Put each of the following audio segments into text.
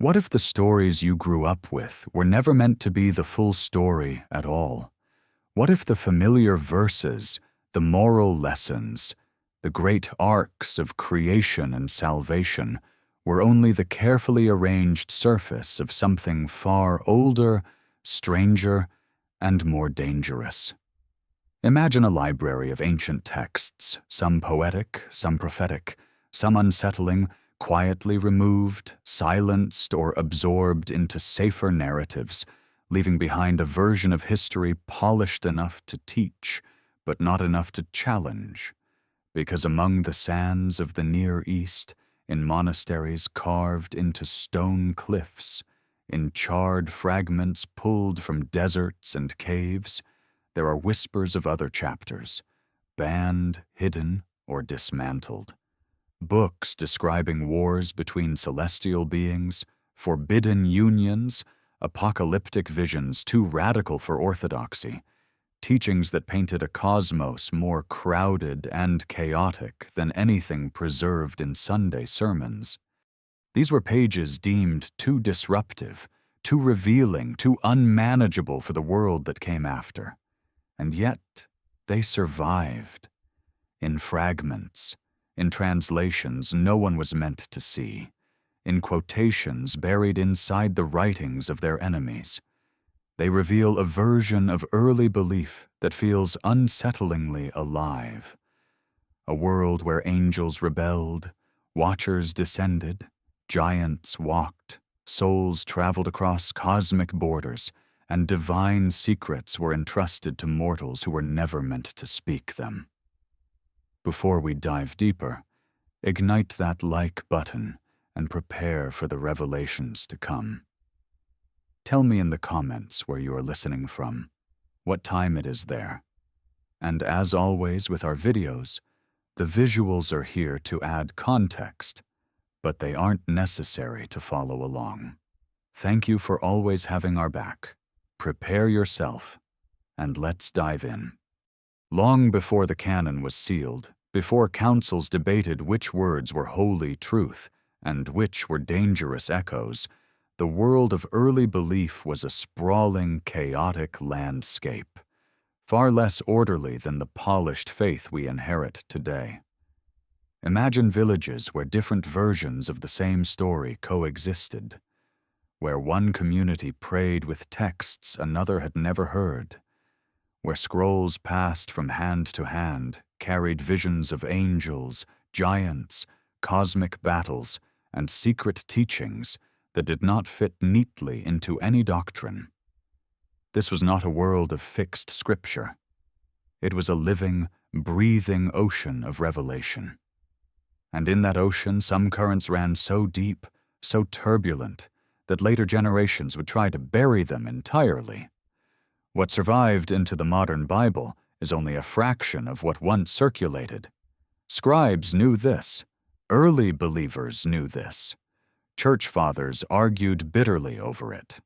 What if the stories you grew up with were never meant to be the full story at all? What if the familiar verses, the moral lessons, the great arcs of creation and salvation were only the carefully arranged surface of something far older, stranger, and more dangerous? Imagine a library of ancient texts, some poetic, some prophetic, some unsettling, quietly removed, silenced, or absorbed into safer narratives, leaving behind a version of history polished enough to teach, but not enough to challenge. Because among the sands of the Near East, in monasteries carved into stone cliffs, in charred fragments pulled from deserts and caves, there are whispers of other chapters, banned, hidden, or dismantled. Books describing wars between celestial beings, forbidden unions, apocalyptic visions too radical for orthodoxy, teachings that painted a cosmos more crowded and chaotic than anything preserved in Sunday sermons. These were pages deemed too disruptive, too revealing, too unmanageable for the world that came after. And yet, they survived. In fragments, in translations no one was meant to see, in quotations buried inside the writings of their enemies. They reveal a version of early belief that feels unsettlingly alive. A world where angels rebelled, watchers descended, giants walked, souls traveled across cosmic borders, and divine secrets were entrusted to mortals who were never meant to speak them. Before we dive deeper, ignite that like button and prepare for the revelations to come. Tell me in the comments where you are listening from, what time it is there. And as always with our videos, the visuals are here to add context, but they aren't necessary to follow along. Thank you for always having our back. Prepare yourself, and let's dive in. Long before the Canon was sealed, before councils debated which words were holy truth and which were dangerous echoes, the world of early belief was a sprawling, chaotic landscape, far less orderly than the polished faith we inherit today. Imagine villages where different versions of the same story coexisted, where one community prayed with texts another had never heard, where scrolls passed from hand to hand carried visions of angels, giants, cosmic battles, and secret teachings that did not fit neatly into any doctrine. This was not a world of fixed scripture. It was a living, breathing ocean of revelation. And in that ocean, some currents ran so deep, so turbulent, that later generations would try to bury them entirely. What survived into the modern Bible is only a fraction of what once circulated. Scribes knew this. Early believers knew this. Church fathers argued bitterly over it.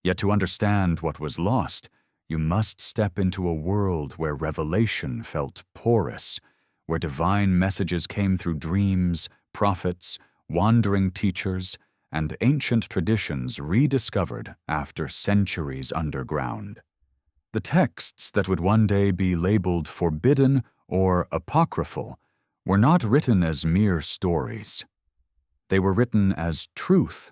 Yet to understand what was lost, you must step into a world where revelation felt porous, where divine messages came through dreams, prophets, wandering teachers, and ancient traditions rediscovered after centuries underground. The texts that would one day be labeled forbidden or apocryphal were not written as mere stories. They were written as truth,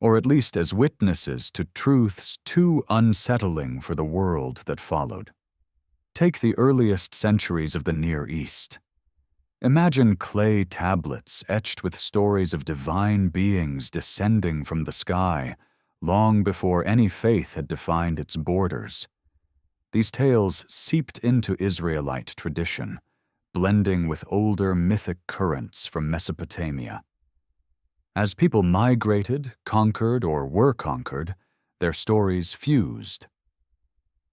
or at least as witnesses to truths too unsettling for the world that followed. Take the earliest centuries of the Near East. Imagine clay tablets etched with stories of divine beings descending from the sky long before any faith had defined its borders. These tales seeped into Israelite tradition, blending with older mythic currents from Mesopotamia. As people migrated, conquered, or were conquered, their stories fused.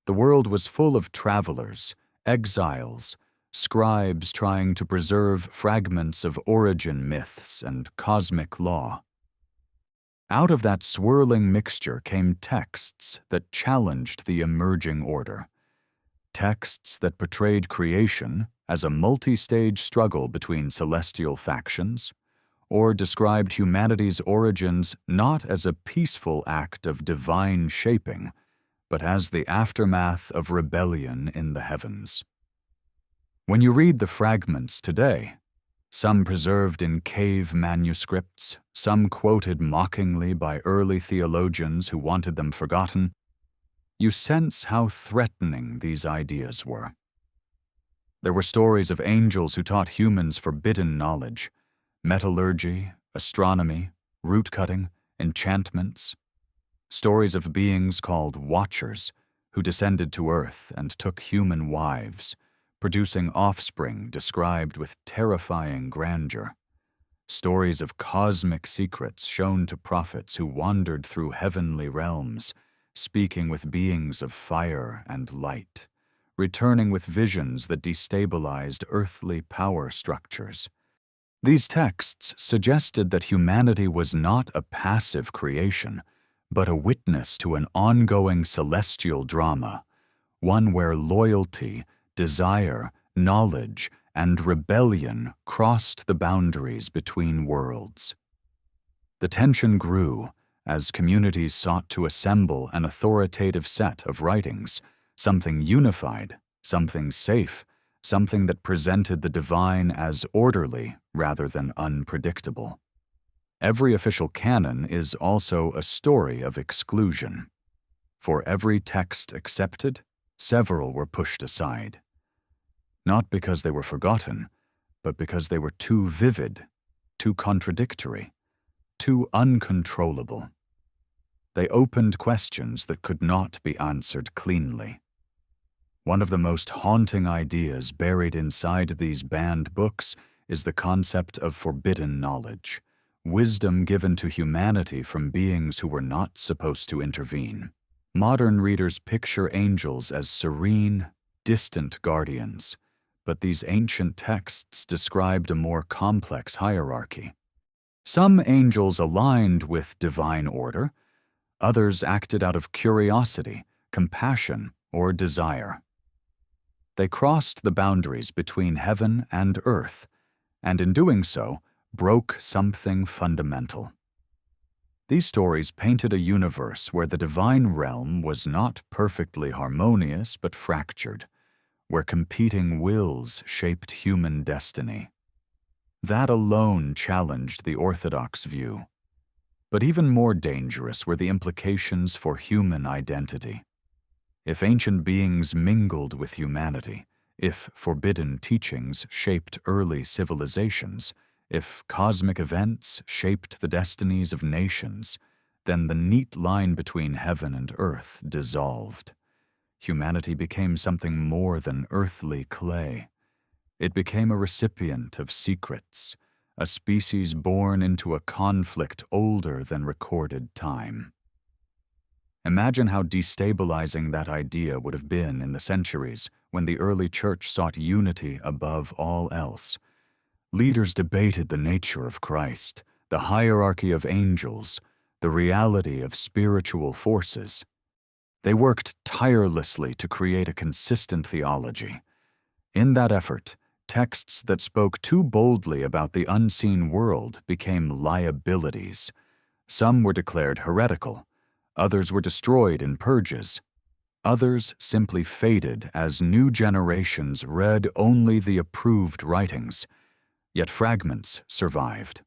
The world was full of travelers, exiles, scribes trying to preserve fragments of origin myths and cosmic law. Out of that swirling mixture came texts that challenged the emerging order. Texts that portrayed creation as a multi-stage struggle between celestial factions, or described humanity's origins not as a peaceful act of divine shaping, but as the aftermath of rebellion in the heavens. When you read the fragments today, some preserved in cave manuscripts, some quoted mockingly by early theologians who wanted them forgotten, you sense how threatening these ideas were. There were stories of angels who taught humans forbidden knowledge, metallurgy, astronomy, root-cutting, enchantments. Stories of beings called Watchers who descended to Earth and took human wives, producing offspring described with terrifying grandeur. Stories of cosmic secrets shown to prophets who wandered through heavenly realms, speaking with beings of fire and light, returning with visions that destabilized earthly power structures. These texts suggested that humanity was not a passive creation, but a witness to an ongoing celestial drama, one where loyalty, desire, knowledge, and rebellion crossed the boundaries between worlds. The tension grew as communities sought to assemble an authoritative set of writings, something unified, something safe, something that presented the divine as orderly rather than unpredictable. Every official canon is also a story of exclusion. For every text accepted, several were pushed aside. Not because they were forgotten, but because they were too vivid, too contradictory, too uncontrollable. They opened questions that could not be answered cleanly. One of the most haunting ideas buried inside these banned books is the concept of forbidden knowledge, wisdom given to humanity from beings who were not supposed to intervene. Modern readers picture angels as serene, distant guardians, but these ancient texts described a more complex hierarchy. Some angels aligned with divine order, others acted out of curiosity, compassion, or desire. They crossed the boundaries between heaven and earth, and in doing so, broke something fundamental. These stories painted a universe where the divine realm was not perfectly harmonious but fractured, where competing wills shaped human destiny. That alone challenged the orthodox view. But even more dangerous were the implications for human identity. If ancient beings mingled with humanity, if forbidden teachings shaped early civilizations, if cosmic events shaped the destinies of nations, then the neat line between heaven and earth dissolved. Humanity became something more than earthly clay. It became a recipient of secrets, a species born into a conflict older than recorded time. Imagine how destabilizing that idea would have been in the centuries when the early church sought unity above all else. Leaders debated the nature of Christ, the hierarchy of angels, the reality of spiritual forces. They worked tirelessly to create a consistent theology. In that effort, texts that spoke too boldly about the unseen world became liabilities. Some were declared heretical, others were destroyed in purges, others simply faded as new generations read only the approved writings, yet fragments survived.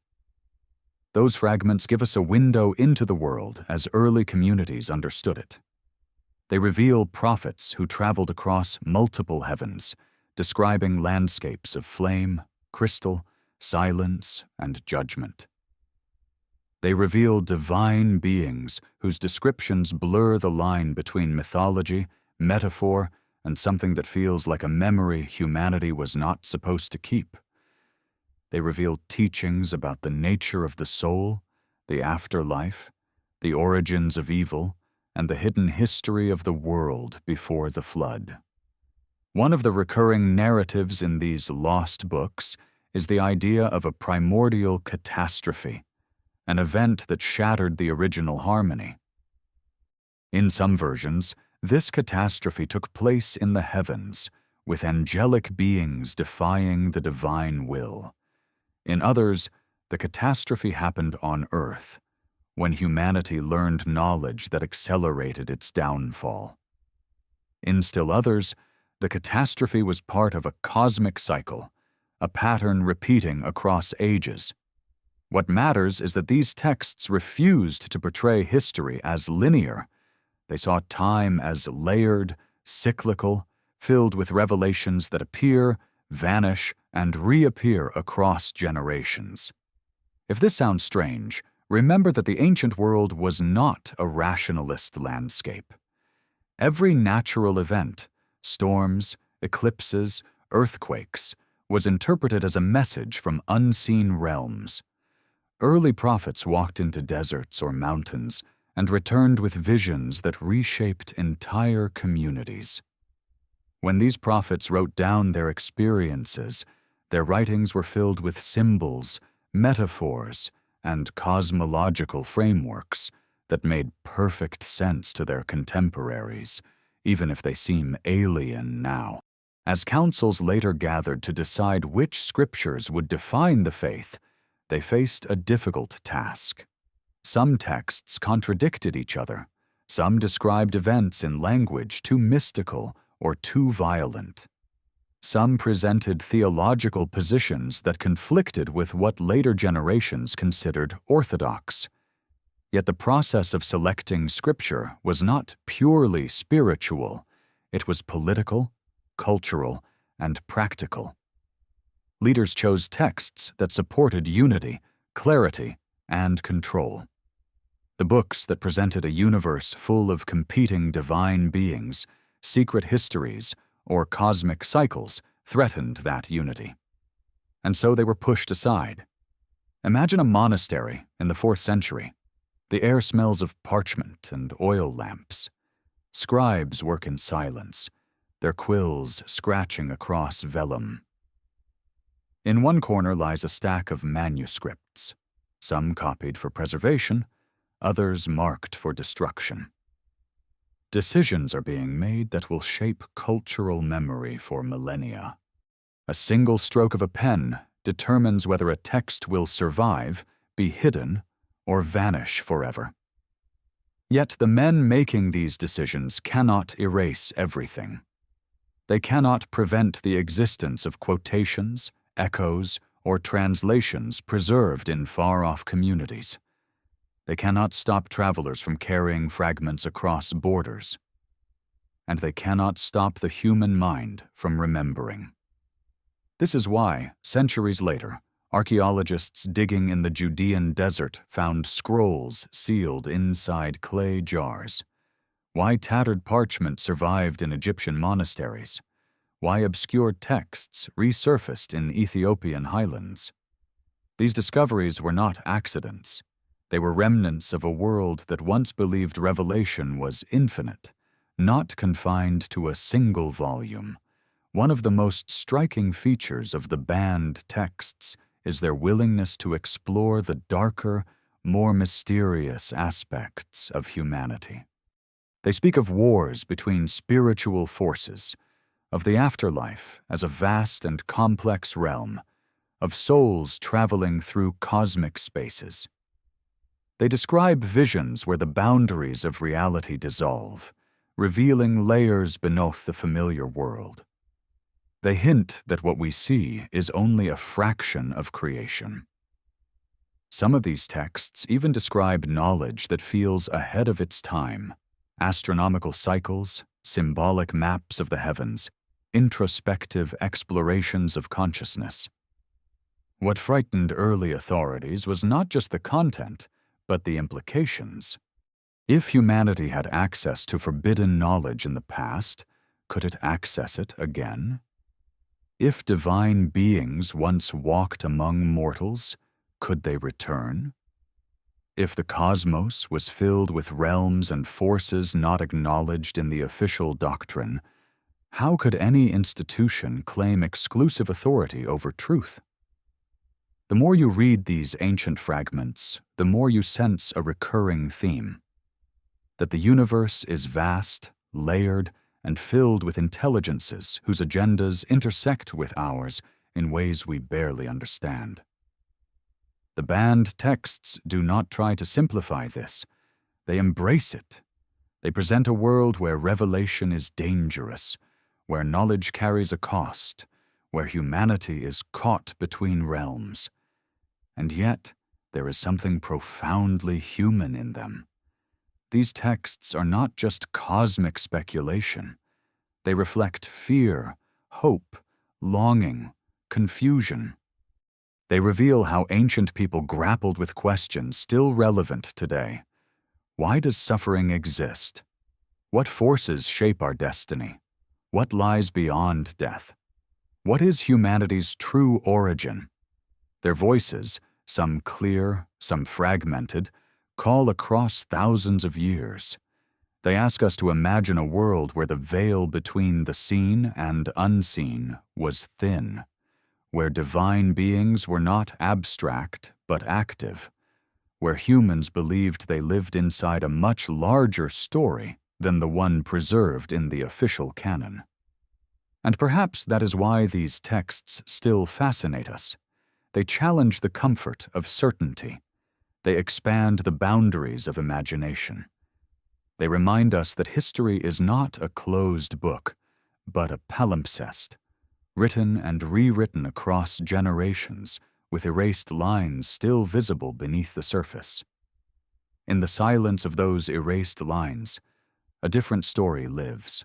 Those fragments give us a window into the world as early communities understood it. They reveal prophets who traveled across multiple heavens, describing landscapes of flame, crystal, silence, and judgment. They reveal divine beings whose descriptions blur the line between mythology, metaphor, and something that feels like a memory humanity was not supposed to keep. They reveal teachings about the nature of the soul, the afterlife, the origins of evil, and the hidden history of the world before the flood. One of the recurring narratives in these lost books is the idea of a primordial catastrophe, an event that shattered the original harmony. In some versions, this catastrophe took place in the heavens, with angelic beings defying the divine will. In others, The catastrophe happened on Earth, when humanity learned knowledge that accelerated its downfall. In still others, the catastrophe was part of a cosmic cycle, a pattern repeating across ages. What matters is that these texts refused to portray history as linear. They saw time as layered, cyclical, filled with revelations that appear, vanish, and reappear across generations. If this sounds strange, remember that the ancient world was not a rationalist landscape. Every natural event, storms, eclipses, earthquakes, was interpreted as a message from unseen realms. Early prophets walked into deserts or mountains and returned with visions that reshaped entire communities. When these prophets wrote down their experiences, their writings were filled with symbols, metaphors, and cosmological frameworks that made perfect sense to their contemporaries, even if they seem alien now. As councils later gathered to decide which scriptures would define the faith, they faced a difficult task. Some texts contradicted each other. Some described events in language too mystical or too violent. Some presented theological positions that conflicted with what later generations considered orthodox. Yet the process of selecting scripture was not purely spiritual. It was political, cultural, and practical. Leaders chose texts that supported unity, clarity, and control. The books that presented a universe full of competing divine beings, secret histories, or cosmic cycles threatened that unity. And so they were pushed aside. Imagine a monastery in the 4th century. The air smells of parchment and oil lamps. Scribes work in silence, their quills scratching across vellum. In one corner lies a stack of manuscripts, some copied for preservation, others marked for destruction. Decisions are being made that will shape cultural memory for millennia. A single stroke of a pen determines whether a text will survive, be hidden, or vanish forever. Yet the men making these decisions cannot erase everything. They cannot prevent the existence of quotations, echoes, or translations preserved in far-off communities. They cannot stop travelers from carrying fragments across borders. And they cannot stop the human mind from remembering. This is why, centuries later, archaeologists digging in the Judean desert found scrolls sealed inside clay jars. Why tattered parchment survived in Egyptian monasteries. Why obscure texts resurfaced in Ethiopian highlands. These discoveries were not accidents. They were remnants of a world that once believed revelation was infinite, not confined to a single volume. One of the most striking features of the banned texts is their willingness to explore the darker, more mysterious aspects of humanity. They speak of wars between spiritual forces, of the afterlife as a vast and complex realm, of souls traveling through cosmic spaces. They describe visions where the boundaries of reality dissolve, revealing layers beneath the familiar world. They hint that what we see is only a fraction of creation. Some of these texts even describe knowledge that feels ahead of its time, astronomical cycles, symbolic maps of the heavens, introspective explorations of consciousness. What frightened early authorities was not just the content, but the implications. If humanity had access to forbidden knowledge in the past, could it access it again? If divine beings once walked among mortals, could they return? If the cosmos was filled with realms and forces not acknowledged in the official doctrine, how could any institution claim exclusive authority over truth? The more you read these ancient fragments, the more you sense a recurring theme: that the universe is vast, layered, and filled with intelligences whose agendas intersect with ours in ways we barely understand. The banned texts do not try to simplify this. They embrace it. They present a world where revelation is dangerous, where knowledge carries a cost, where humanity is caught between realms. And yet, there is something profoundly human in them. These texts are not just cosmic speculation. They reflect fear, hope, longing, confusion. They reveal how ancient people grappled with questions still relevant today. Why does suffering exist? What forces shape our destiny? What lies beyond death? What is humanity's true origin? Their voices, some clear, some fragmented, call across thousands of years. They ask us to imagine a world where the veil between the seen and unseen was thin, where divine beings were not abstract but active, where humans believed they lived inside a much larger story than the one preserved in the official canon. And perhaps that is why these texts still fascinate us. They challenge the comfort of certainty. They expand the boundaries of imagination. They remind us that history is not a closed book, but a palimpsest, written and rewritten across generations, with erased lines still visible beneath the surface. In the silence of those erased lines, a different story lives.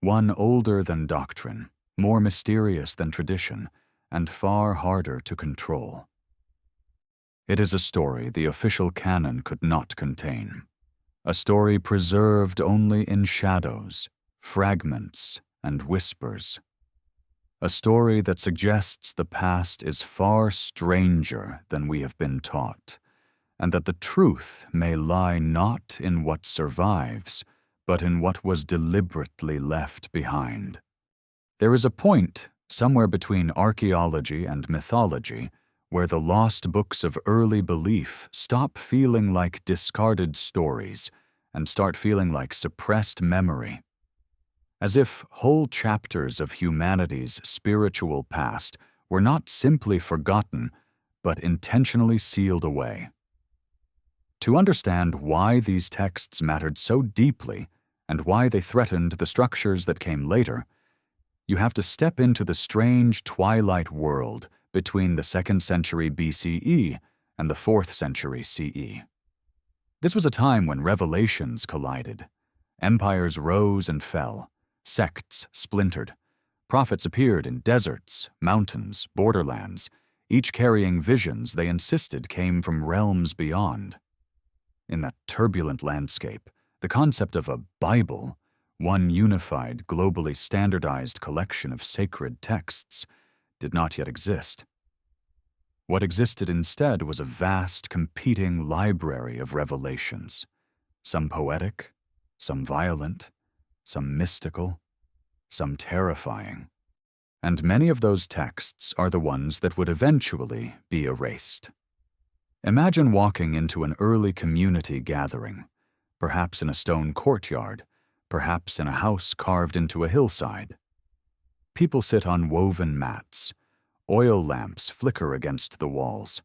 One older than doctrine, more mysterious than tradition, and far harder to control. It is a story the official canon could not contain. A story preserved only in shadows, fragments, and whispers. A story that suggests the past is far stranger than we have been taught, and that the truth may lie not in what survives, but in what was deliberately left behind. There is a point, somewhere between archaeology and mythology, where the lost books of early belief stop feeling like discarded stories and start feeling like suppressed memory. As if whole chapters of humanity's spiritual past were not simply forgotten, but intentionally sealed away. To understand why these texts mattered so deeply and why they threatened the structures that came later, you have to step into the strange twilight world between the 2nd century BCE and the 4th century CE. This was a time when revelations collided. Empires rose and fell. Sects splintered. Prophets appeared in deserts, mountains, borderlands, each carrying visions they insisted came from realms beyond. In that turbulent landscape, the concept of a Bible, one unified, globally standardized collection of sacred texts, did not yet exist. What existed instead was a vast, competing library of revelations, some poetic, some violent, some mystical, some terrifying. And many of those texts are the ones that would eventually be erased. Imagine walking into an early community gathering, perhaps in a stone courtyard, perhaps in a house carved into a hillside. People sit on woven mats. Oil lamps flicker against the walls.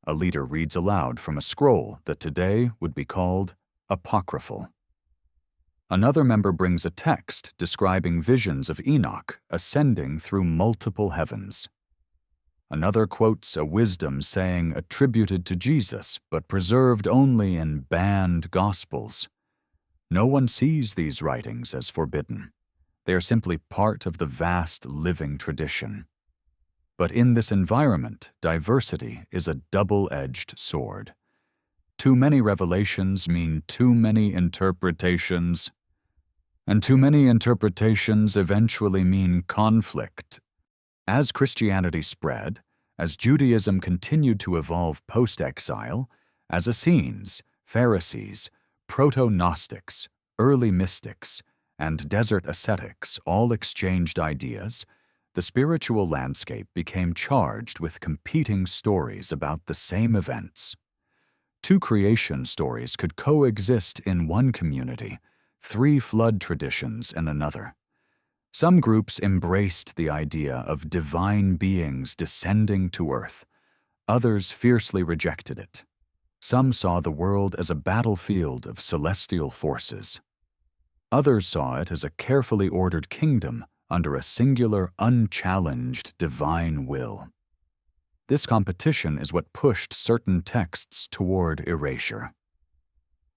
A leader reads aloud from a scroll that today would be called apocryphal. Another member brings a text describing visions of Enoch ascending through multiple heavens. Another quotes a wisdom saying attributed to Jesus but preserved only in banned gospels. No one sees these writings as forbidden. They are simply part of the vast living tradition. But in this environment, diversity is a double-edged sword. Too many revelations mean too many interpretations, and too many interpretations eventually mean conflict. As Christianity spread, as Judaism continued to evolve post-exile, as Essenes, Pharisees, proto-Gnostics, early mystics, and desert ascetics all exchanged ideas, the spiritual landscape became charged with competing stories about the same events. Two creation stories could coexist in one community, three flood traditions in another. Some groups embraced the idea of divine beings descending to earth. Others fiercely rejected it. Some saw the world as a battlefield of celestial forces. Others saw it as a carefully ordered kingdom under a singular, unchallenged divine will. This competition is what pushed certain texts toward erasure.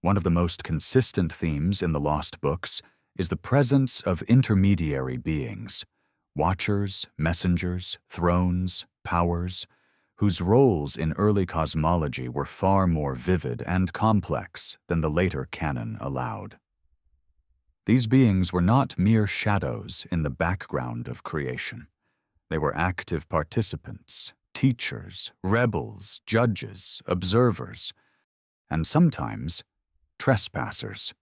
One of the most consistent themes in the lost books is the presence of intermediary beings, watchers, messengers, thrones, powers, whose roles in early cosmology were far more vivid and complex than the later canon allowed. These beings were not mere shadows in the background of creation. They were active participants, teachers, rebels, judges, observers, and sometimes trespassers.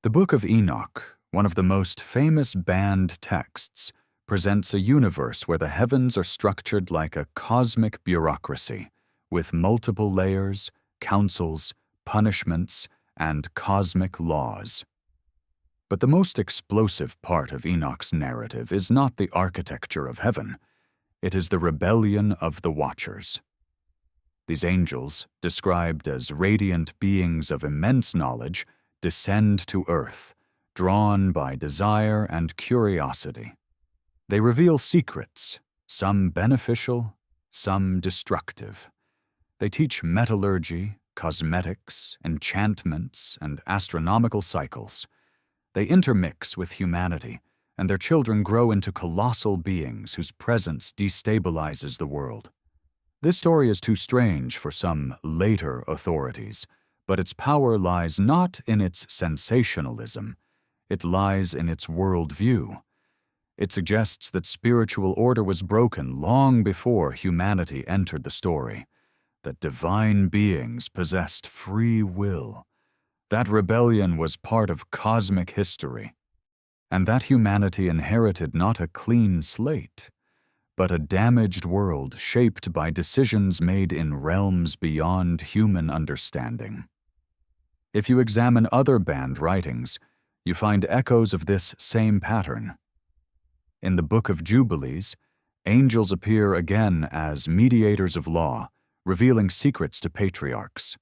The Book of Enoch, one of the most famous banned texts, presents a universe where the heavens are structured like a cosmic bureaucracy, with multiple layers, councils, punishments, and cosmic laws. But the most explosive part of Enoch's narrative is not the architecture of heaven. It is the rebellion of the Watchers. These angels, described as radiant beings of immense knowledge, descend to earth, drawn by desire and curiosity. They reveal secrets, some beneficial, some destructive. They teach metallurgy, cosmetics, enchantments, and astronomical cycles. They intermix with humanity, and their children grow into colossal beings whose presence destabilizes the world. This story is too strange for some later authorities, but its power lies not in its sensationalism. It lies in its worldview. It suggests that spiritual order was broken long before humanity entered the story, that divine beings possessed free will. That rebellion was part of cosmic history, and that humanity inherited not a clean slate, but a damaged world shaped by decisions made in realms beyond human understanding. If you examine other banned writings, you find echoes of this same pattern. In the Book of Jubilees, angels appear again as mediators of law, revealing secrets to patriarchs.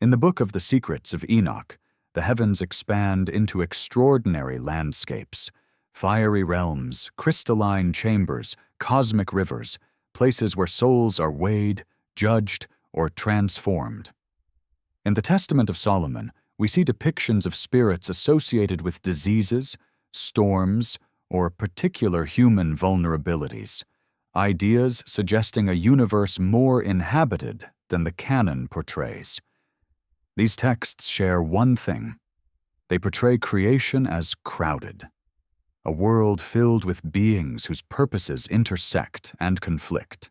In the Book of the Secrets of Enoch, the heavens expand into extraordinary landscapes, fiery realms, crystalline chambers, cosmic rivers, places where souls are weighed, judged, or transformed. In the Testament of Solomon, we see depictions of spirits associated with diseases, storms, or particular human vulnerabilities, ideas suggesting a universe more inhabited than the canon portrays. These texts share one thing. They portray creation as crowded, a world filled with beings whose purposes intersect and conflict,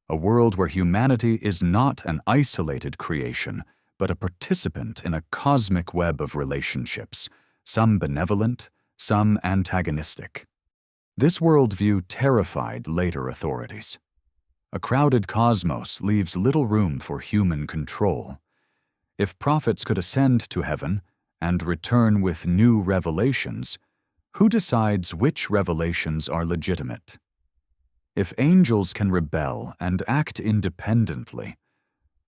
a world where humanity is not an isolated creation, but a participant in a cosmic web of relationships, some benevolent, some antagonistic. This worldview terrified later authorities. A crowded cosmos leaves little room for human control. If prophets could ascend to heaven and return with new revelations, who decides which revelations are legitimate? If angels can rebel and act independently,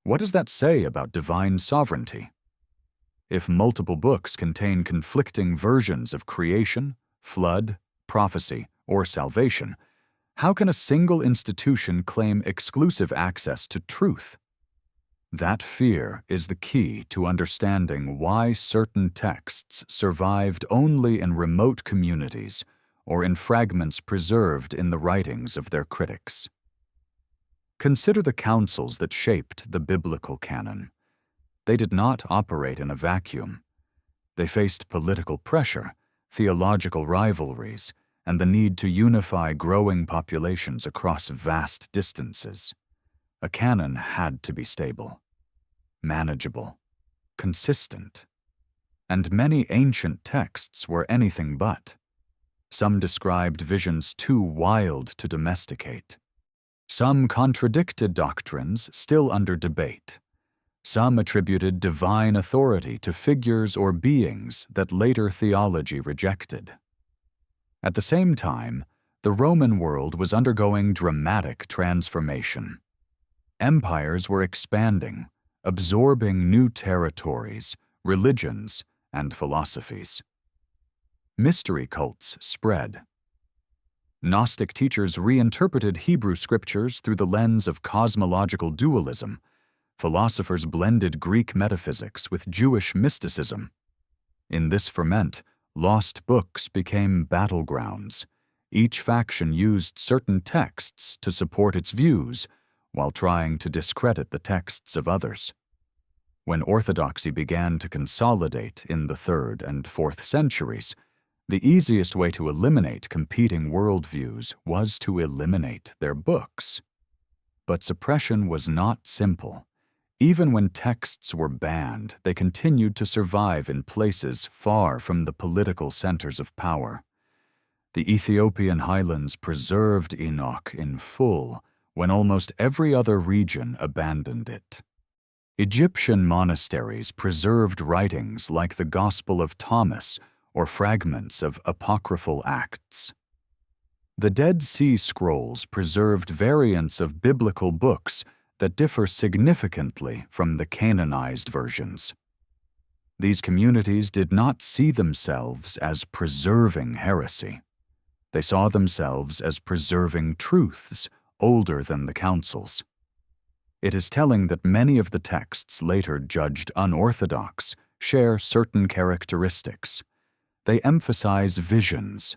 what does that say about divine sovereignty? If multiple books contain conflicting versions of creation, flood, prophecy, or salvation, how can a single institution claim exclusive access to truth? That fear is the key to understanding why certain texts survived only in remote communities or in fragments preserved in the writings of their critics. Consider the councils that shaped the biblical canon. They did not operate in a vacuum. They faced political pressure, theological rivalries, and the need to unify growing populations across vast distances. A canon had to be stable, manageable, consistent. And many ancient texts were anything but. Some described visions too wild to domesticate. Some contradicted doctrines still under debate. Some attributed divine authority to figures or beings that later theology rejected. At the same time, the Roman world was undergoing dramatic transformation. Empires were expanding, absorbing new territories, religions, and philosophies. Mystery cults spread. Gnostic teachers reinterpreted Hebrew scriptures through the lens of cosmological dualism. Philosophers blended Greek metaphysics with Jewish mysticism. In this ferment, lost books became battlegrounds. Each faction used certain texts to support its views, while trying to discredit the texts of others. When orthodoxy began to consolidate in the 3rd and 4th centuries, the easiest way to eliminate competing worldviews was to eliminate their books. But suppression was not simple. Even when texts were banned, they continued to survive in places far from the political centers of power. The Ethiopian highlands preserved Enoch in full when almost every other region abandoned it. Egyptian monasteries preserved writings like the Gospel of Thomas or fragments of apocryphal Acts. The Dead Sea Scrolls preserved variants of biblical books that differ significantly from the canonized versions. These communities did not see themselves as preserving heresy. They saw themselves as preserving truths older than the councils. It is telling that many of the texts later judged unorthodox share certain characteristics. They emphasize visions.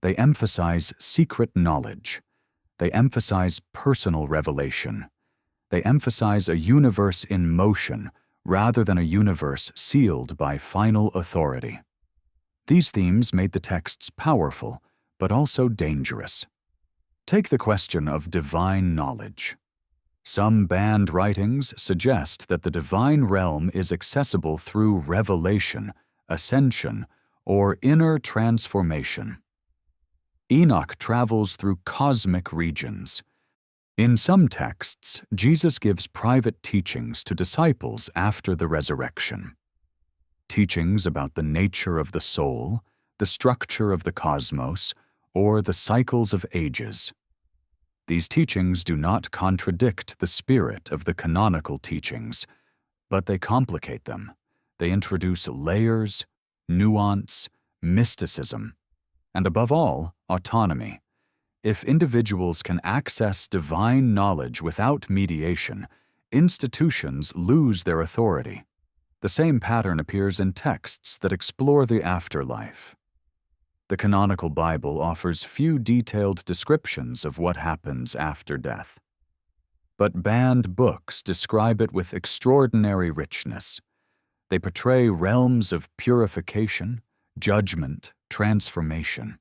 They emphasize secret knowledge. They emphasize personal revelation. They emphasize a universe in motion rather than a universe sealed by final authority. These themes made the texts powerful, but also dangerous. Take the question of divine knowledge. Some banned writings suggest that the divine realm is accessible through revelation, ascension, or inner transformation. Enoch travels through cosmic regions. In some texts, Jesus gives private teachings to disciples after the resurrection. Teachings about the nature of the soul, the structure of the cosmos, or the cycles of ages. These teachings do not contradict the spirit of the canonical teachings, but they complicate them. They introduce layers, nuance, mysticism, and above all, autonomy. If individuals can access divine knowledge without mediation, institutions lose their authority. The same pattern appears in texts that explore the afterlife. The canonical Bible offers few detailed descriptions of what happens after death. But banned books describe it with extraordinary richness. They portray realms of purification, judgment, transformation.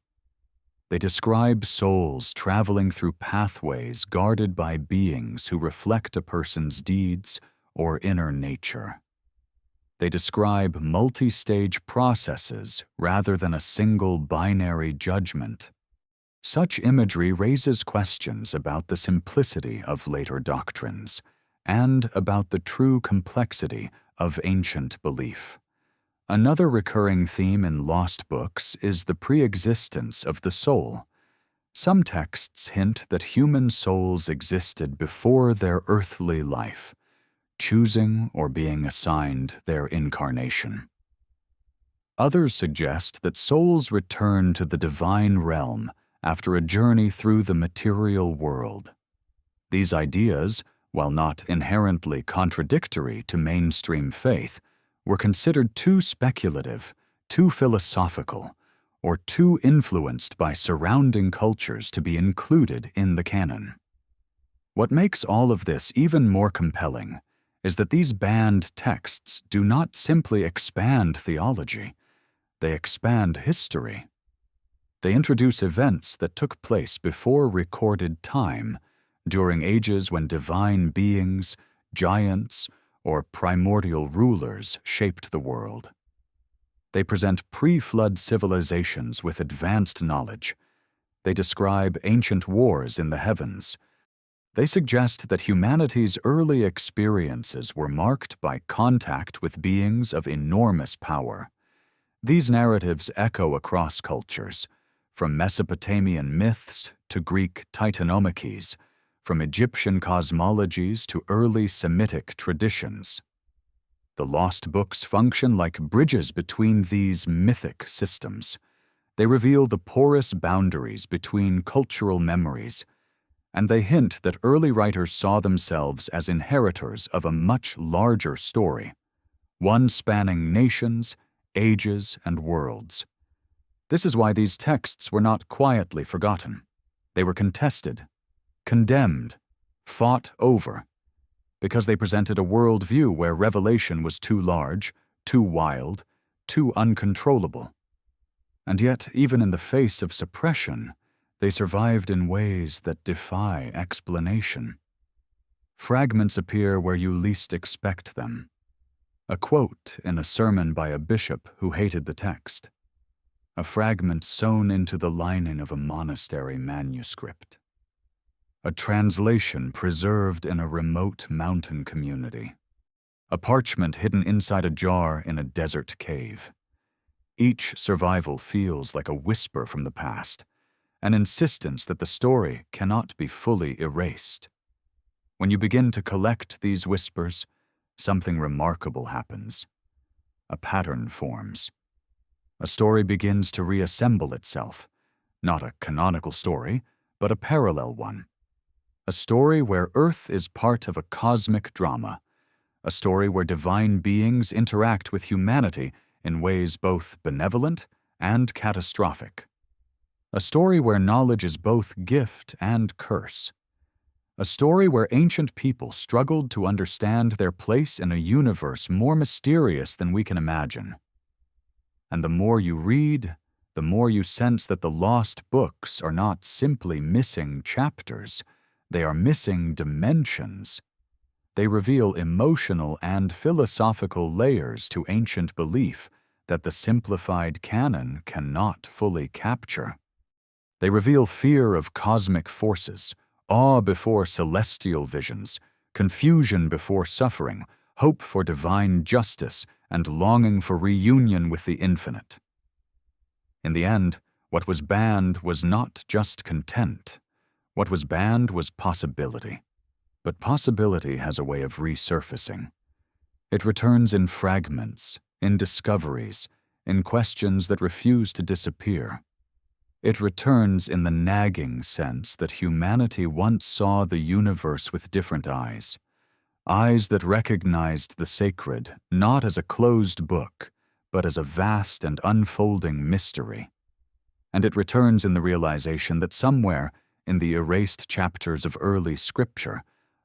They describe souls traveling through pathways guarded by beings who reflect a person's deeds or inner nature. They describe multi-stage processes rather than a single binary judgment. Such imagery raises questions about the simplicity of later doctrines and about the true complexity of ancient belief. Another recurring theme in lost books is the pre-existence of the soul. Some texts hint that human souls existed before their earthly life, choosing or being assigned their incarnation. Others suggest that souls return to the divine realm after a journey through the material world. These ideas, while not inherently contradictory to mainstream faith, were considered too speculative, too philosophical, or too influenced by surrounding cultures to be included in the canon. What makes all of this even more compelling is that these banned texts do not simply expand theology, they expand history. They introduce events that took place before recorded time, during ages when divine beings, giants, or primordial rulers shaped the world. They present pre-flood civilizations with advanced knowledge. They describe ancient wars in the heavens. They suggest that humanity's early experiences were marked by contact with beings of enormous power. These narratives echo across cultures, from Mesopotamian myths to Greek titanomachy, from Egyptian cosmologies to early Semitic traditions. The lost books function like bridges between these mythic systems. They reveal the porous boundaries between cultural memories, and they hint that early writers saw themselves as inheritors of a much larger story, one spanning nations, ages, and worlds. This is why these texts were not quietly forgotten. They were contested, condemned, fought over, because they presented a worldview where revelation was too large, too wild, too uncontrollable. And yet, even in the face of suppression, they survived in ways that defy explanation. Fragments appear where you least expect them. A quote in a sermon by a bishop who hated the text. A fragment sewn into the lining of a monastery manuscript. A translation preserved in a remote mountain community. A parchment hidden inside a jar in a desert cave. Each survival feels like a whisper from the past, an insistence that the story cannot be fully erased. When you begin to collect these whispers, something remarkable happens. A pattern forms. A story begins to reassemble itself, not a canonical story, but a parallel one. A story where Earth is part of a cosmic drama, a story where divine beings interact with humanity in ways both benevolent and catastrophic. A story where knowledge is both gift and curse. A story where ancient people struggled to understand their place in a universe more mysterious than we can imagine. And the more you read, the more you sense that the lost books are not simply missing chapters, they are missing dimensions. They reveal emotional and philosophical layers to ancient belief that the simplified canon cannot fully capture. They reveal fear of cosmic forces, awe before celestial visions, confusion before suffering, hope for divine justice, and longing for reunion with the infinite. In the end, what was banned was not just content. What was banned was possibility. But possibility has a way of resurfacing. It returns in fragments, in discoveries, in questions that refuse to disappear. It returns in the nagging sense that humanity once saw the universe with different eyes. Eyes that recognized the sacred not as a closed book, but as a vast and unfolding mystery. And it returns in the realization that somewhere, in the erased chapters of early scripture,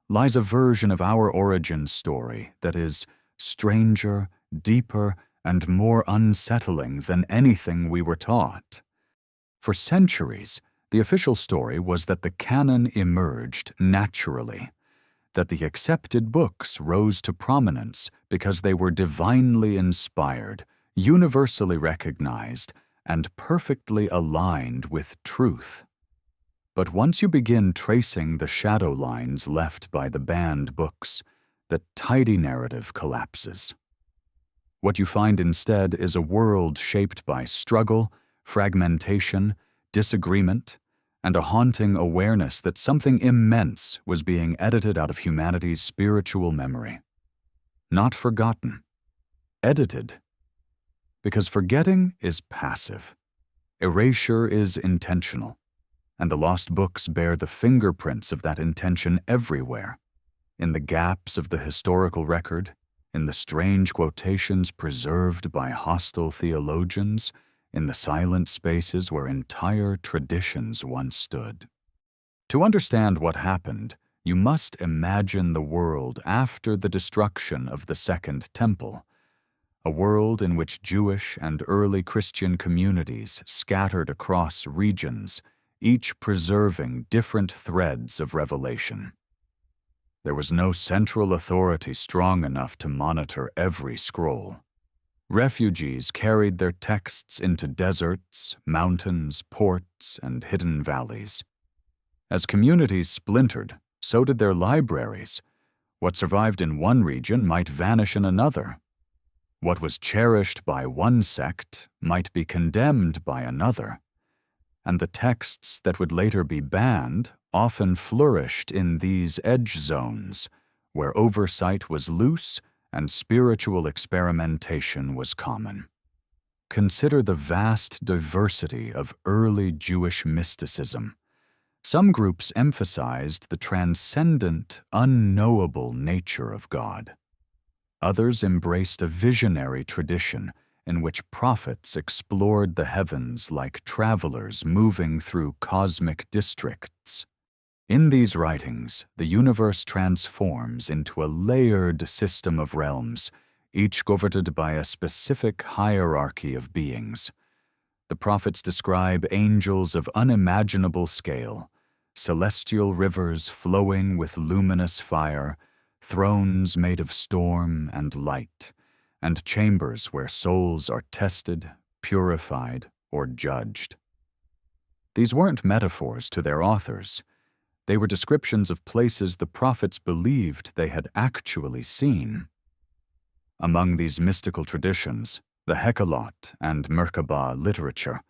lies a version of our origin story that is stranger, deeper, and more unsettling than anything we were taught. For centuries, the official story was that the canon emerged naturally, that the accepted books rose to prominence because they were divinely inspired, universally recognized, and perfectly aligned with truth. But once you begin tracing the shadow lines left by the banned books, the tidy narrative collapses. What you find instead is a world shaped by struggle, fragmentation, disagreement, and a haunting awareness that something immense was being edited out of humanity's spiritual memory. Not forgotten. Edited. Because forgetting is passive. Erasure is intentional. And the lost books bear the fingerprints of that intention everywhere. In the gaps of the historical record, in the strange quotations preserved by hostile theologians, in the silent spaces where entire traditions once stood. To understand what happened, you must imagine the world after the destruction of the Second Temple, a world in which Jewish and early Christian communities scattered across regions, each preserving different threads of revelation. There was no central authority strong enough to monitor every scroll. Refugees carried their texts into deserts, mountains, ports, and hidden valleys. As communities splintered, so did their libraries. What survived in one region might vanish in another. What was cherished by one sect might be condemned by another. And the texts that would later be banned often flourished in these edge zones, where oversight was loose and spiritual experimentation was common. Consider the vast diversity of early Jewish mysticism. Some groups emphasized the transcendent, unknowable nature of God. Others embraced a visionary tradition in which prophets explored the heavens like travelers moving through cosmic districts. In these writings, the universe transforms into a layered system of realms, each governed by a specific hierarchy of beings. The prophets describe angels of unimaginable scale, celestial rivers flowing with luminous fire, thrones made of storm and light, and chambers where souls are tested, purified, or judged. These weren't metaphors to their authors. They were descriptions of places the prophets believed they had actually seen. Among these mystical traditions, the Hekkalot and Merkabah literature,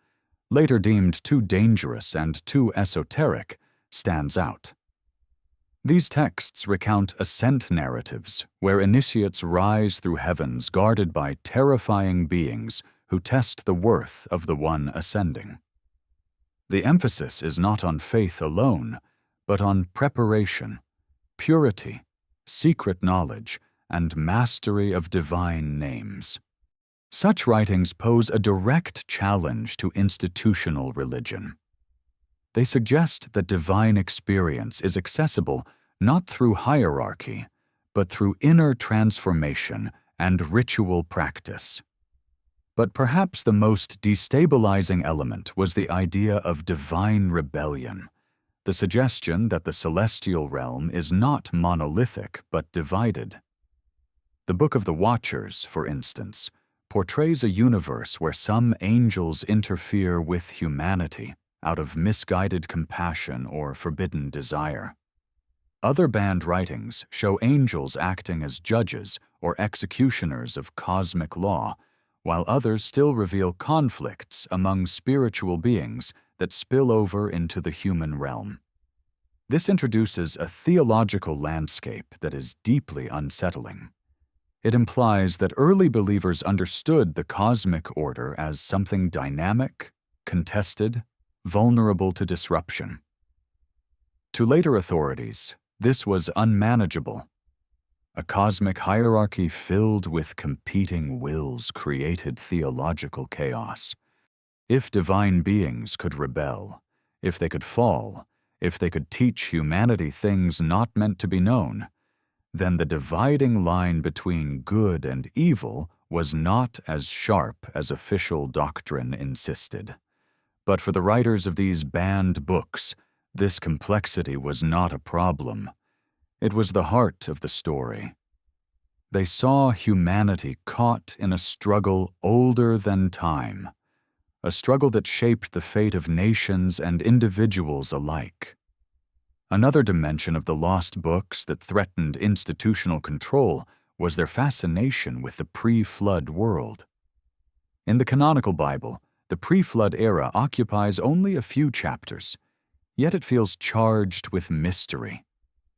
later deemed too dangerous and too esoteric, stands out. These texts recount ascent narratives where initiates rise through heavens guarded by terrifying beings who test the worth of the one ascending. The emphasis is not on faith alone, but on preparation, purity, secret knowledge, and mastery of divine names. Such writings pose a direct challenge to institutional religion. They suggest that divine experience is accessible not through hierarchy, but through inner transformation and ritual practice. But perhaps the most destabilizing element was the idea of divine rebellion, the suggestion that the celestial realm is not monolithic but divided. The Book of the Watchers, for instance, portrays a universe where some angels interfere with humanity out of misguided compassion or forbidden desire. Other banned writings show angels acting as judges or executioners of cosmic law, while others still reveal conflicts among spiritual beings that spill over into the human realm. This introduces a theological landscape that is deeply unsettling. It implies that early believers understood the cosmic order as something dynamic, contested, vulnerable to disruption. To later authorities, this was unmanageable. A cosmic hierarchy filled with competing wills created theological chaos. If divine beings could rebel, if they could fall, if they could teach humanity things not meant to be known, then the dividing line between good and evil was not as sharp as official doctrine insisted. But for the writers of these banned books, this complexity was not a problem. It was the heart of the story. They saw humanity caught in a struggle older than time, a struggle that shaped the fate of nations and individuals alike. Another dimension of the lost books that threatened institutional control was their fascination with the pre-flood world. In the canonical Bible, the pre-flood era occupies only a few chapters, yet it feels charged with mystery.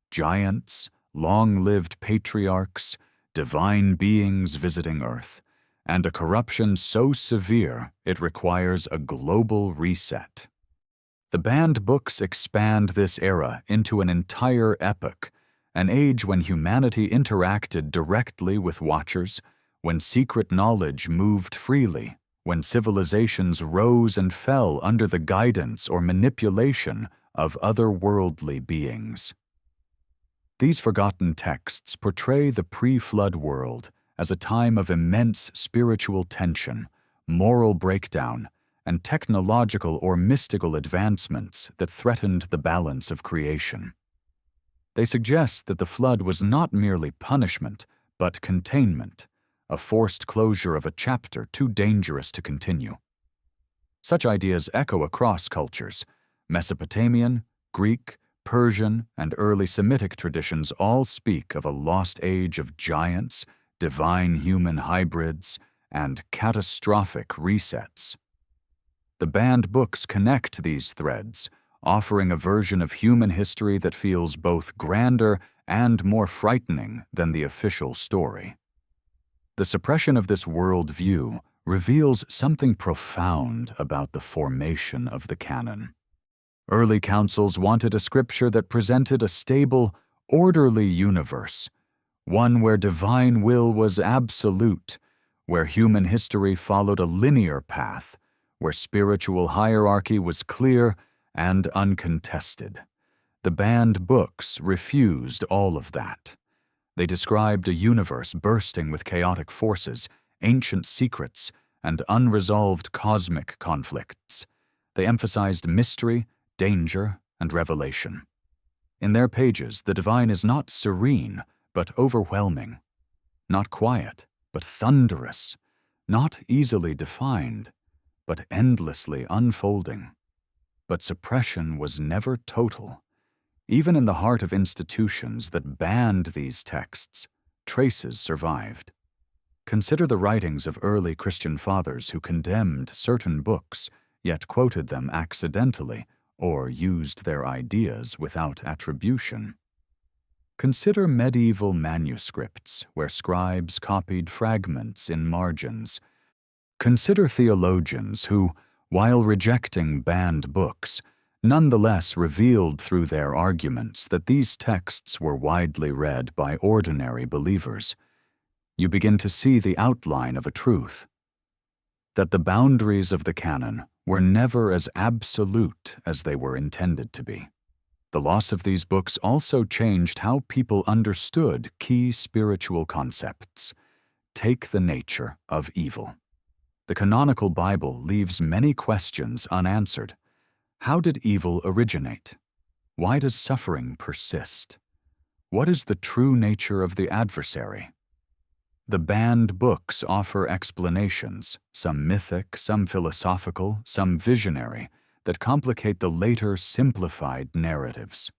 Giants, long-lived patriarchs, divine beings visiting Earth, and a corruption so severe it requires a global reset. The banned books expand this era into an entire epoch, an age when humanity interacted directly with Watchers, when secret knowledge moved freely, when civilizations rose and fell under the guidance or manipulation of otherworldly beings. These forgotten texts portray the pre-flood world as a time of immense spiritual tension, moral breakdown, and technological or mystical advancements that threatened the balance of creation. They suggest that the flood was not merely punishment, but containment, a forced closure of a chapter too dangerous to continue. Such ideas echo across cultures. Mesopotamian, Greek, Persian, and early Semitic traditions all speak of a lost age of giants, divine human hybrids, and catastrophic resets. The banned books connect these threads, offering a version of human history that feels both grander and more frightening than the official story. The suppression of this worldview reveals something profound about the formation of the canon. Early councils wanted a scripture that presented a stable, orderly universe, one where divine will was absolute, where human history followed a linear path, where spiritual hierarchy was clear and uncontested. The banned books refused all of that. They described a universe bursting with chaotic forces, ancient secrets, and unresolved cosmic conflicts. They emphasized mystery, danger, and revelation. In their pages, the divine is not serene, but overwhelming, not quiet, but thunderous, not easily defined, but endlessly unfolding. But suppression was never total. Even in the heart of institutions that banned these texts, traces survived. Consider the writings of early Christian fathers who condemned certain books, yet quoted them accidentally or used their ideas without attribution. Consider medieval manuscripts where scribes copied fragments in margins. Consider theologians who, while rejecting banned books, nonetheless revealed through their arguments that these texts were widely read by ordinary believers. You begin to see the outline of a truth: that the boundaries of the canon were never as absolute as they were intended to be. The loss of these books also changed how people understood key spiritual concepts. Take the nature of evil. The canonical Bible leaves many questions unanswered. How did evil originate? Why does suffering persist? What is the true nature of the adversary? The banned books offer explanations, some mythic, some philosophical, some visionary, that complicate the later simplified narratives.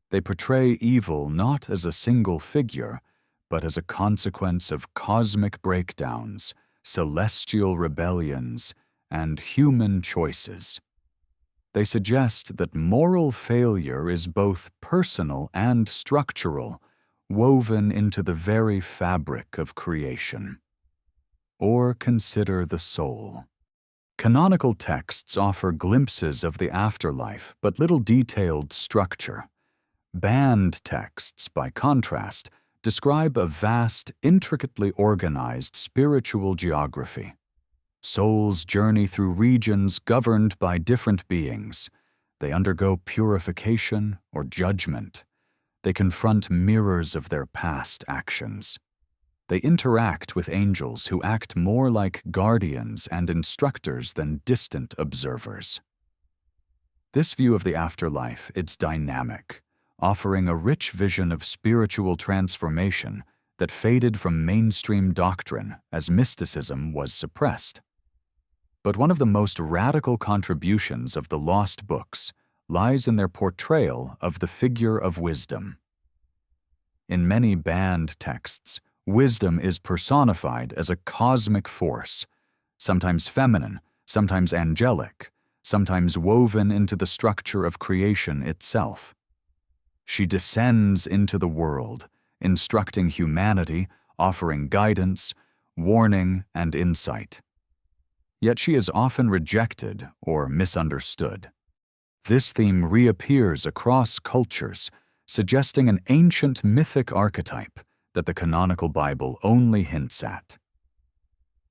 They portray evil not as a single figure, but as a consequence of cosmic breakdowns, celestial rebellions, and human choices. They suggest that moral failure is both personal and structural, woven into the very fabric of creation. Or consider the soul. Canonical texts offer glimpses of the afterlife, but little detailed structure. Banned texts, by contrast, describe a vast, intricately organized spiritual geography. Souls journey through regions governed by different beings. They undergo purification or judgment. They confront mirrors of their past actions. They interact with angels who act more like guardians and instructors than distant observers. This view of the afterlife is dynamic, offering a rich vision of spiritual transformation that faded from mainstream doctrine as mysticism was suppressed. But one of the most radical contributions of the lost books lies in their portrayal of the figure of wisdom. In many banned texts, wisdom is personified as a cosmic force, sometimes feminine, sometimes angelic, sometimes woven into the structure of creation itself. She descends into the world, instructing humanity, offering guidance, warning, and insight. Yet she is often rejected or misunderstood. This theme reappears across cultures, suggesting an ancient mythic archetype that the canonical Bible only hints at.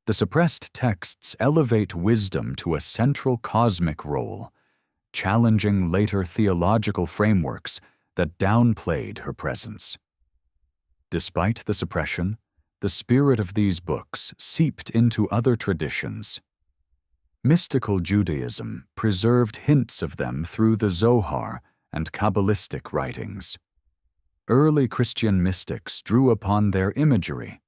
The suppressed texts elevate wisdom to a central cosmic role, challenging later theological frameworks that downplayed her presence. Despite the suppression, the spirit of these books seeped into other traditions. Mystical Judaism preserved hints of them through the Zohar and Kabbalistic writings. Early Christian mystics drew upon their imagery.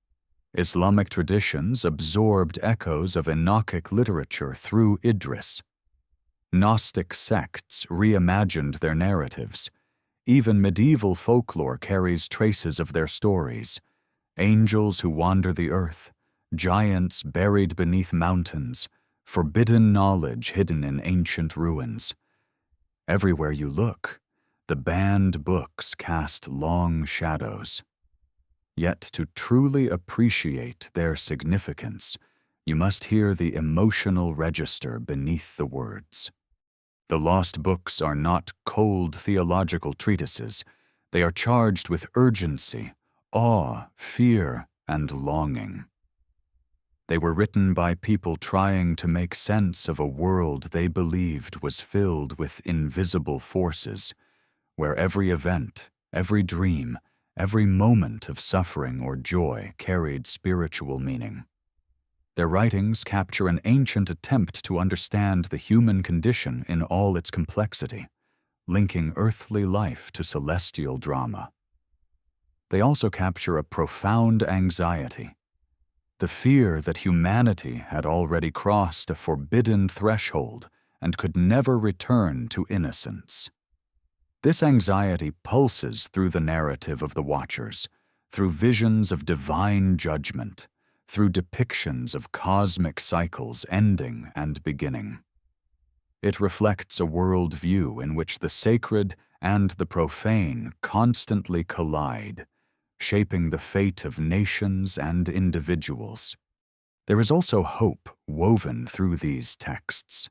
Islamic traditions absorbed echoes of Enochic literature through Idris. Gnostic sects reimagined their narratives. Even medieval folklore carries traces of their stories: angels who wander the earth, giants buried beneath mountains, forbidden knowledge hidden in ancient ruins. Everywhere you look, the banned books cast long shadows. Yet to truly appreciate their significance, you must hear the emotional register beneath the words. The lost books are not cold theological treatises. They are charged with urgency, awe, fear, and longing. They were written by people trying to make sense of a world they believed was filled with invisible forces, where every event, every dream, every moment of suffering or joy carried spiritual meaning. Their writings capture an ancient attempt to understand the human condition in all its complexity, linking earthly life to celestial drama. They also capture a profound anxiety, the fear that humanity had already crossed a forbidden threshold and could never return to innocence. This anxiety pulses through the narrative of the Watchers, through visions of divine judgment, through depictions of cosmic cycles ending and beginning. It reflects a worldview in which the sacred and the profane constantly collide, shaping the fate of nations and individuals. There is also hope woven through these texts,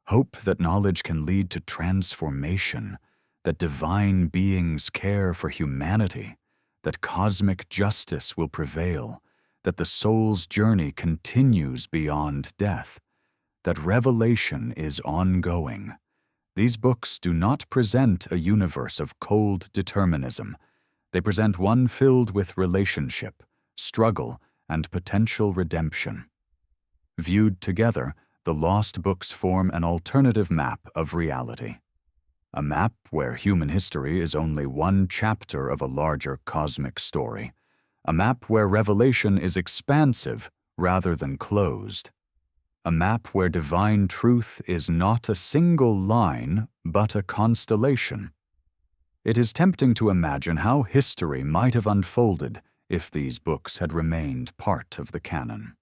hope that knowledge can lead to transformation, that divine beings care for humanity, that cosmic justice will prevail, that the soul's journey continues beyond death, that revelation is ongoing. These books do not present a universe of cold determinism. They present one filled with relationship, struggle, and potential redemption. Viewed together, the lost books form an alternative map of reality. A map where human history is only one chapter of a larger cosmic story. A map where revelation is expansive rather than closed. A map where divine truth is not a single line, but a constellation. It is tempting to imagine how history might have unfolded if these books had remained part of the canon.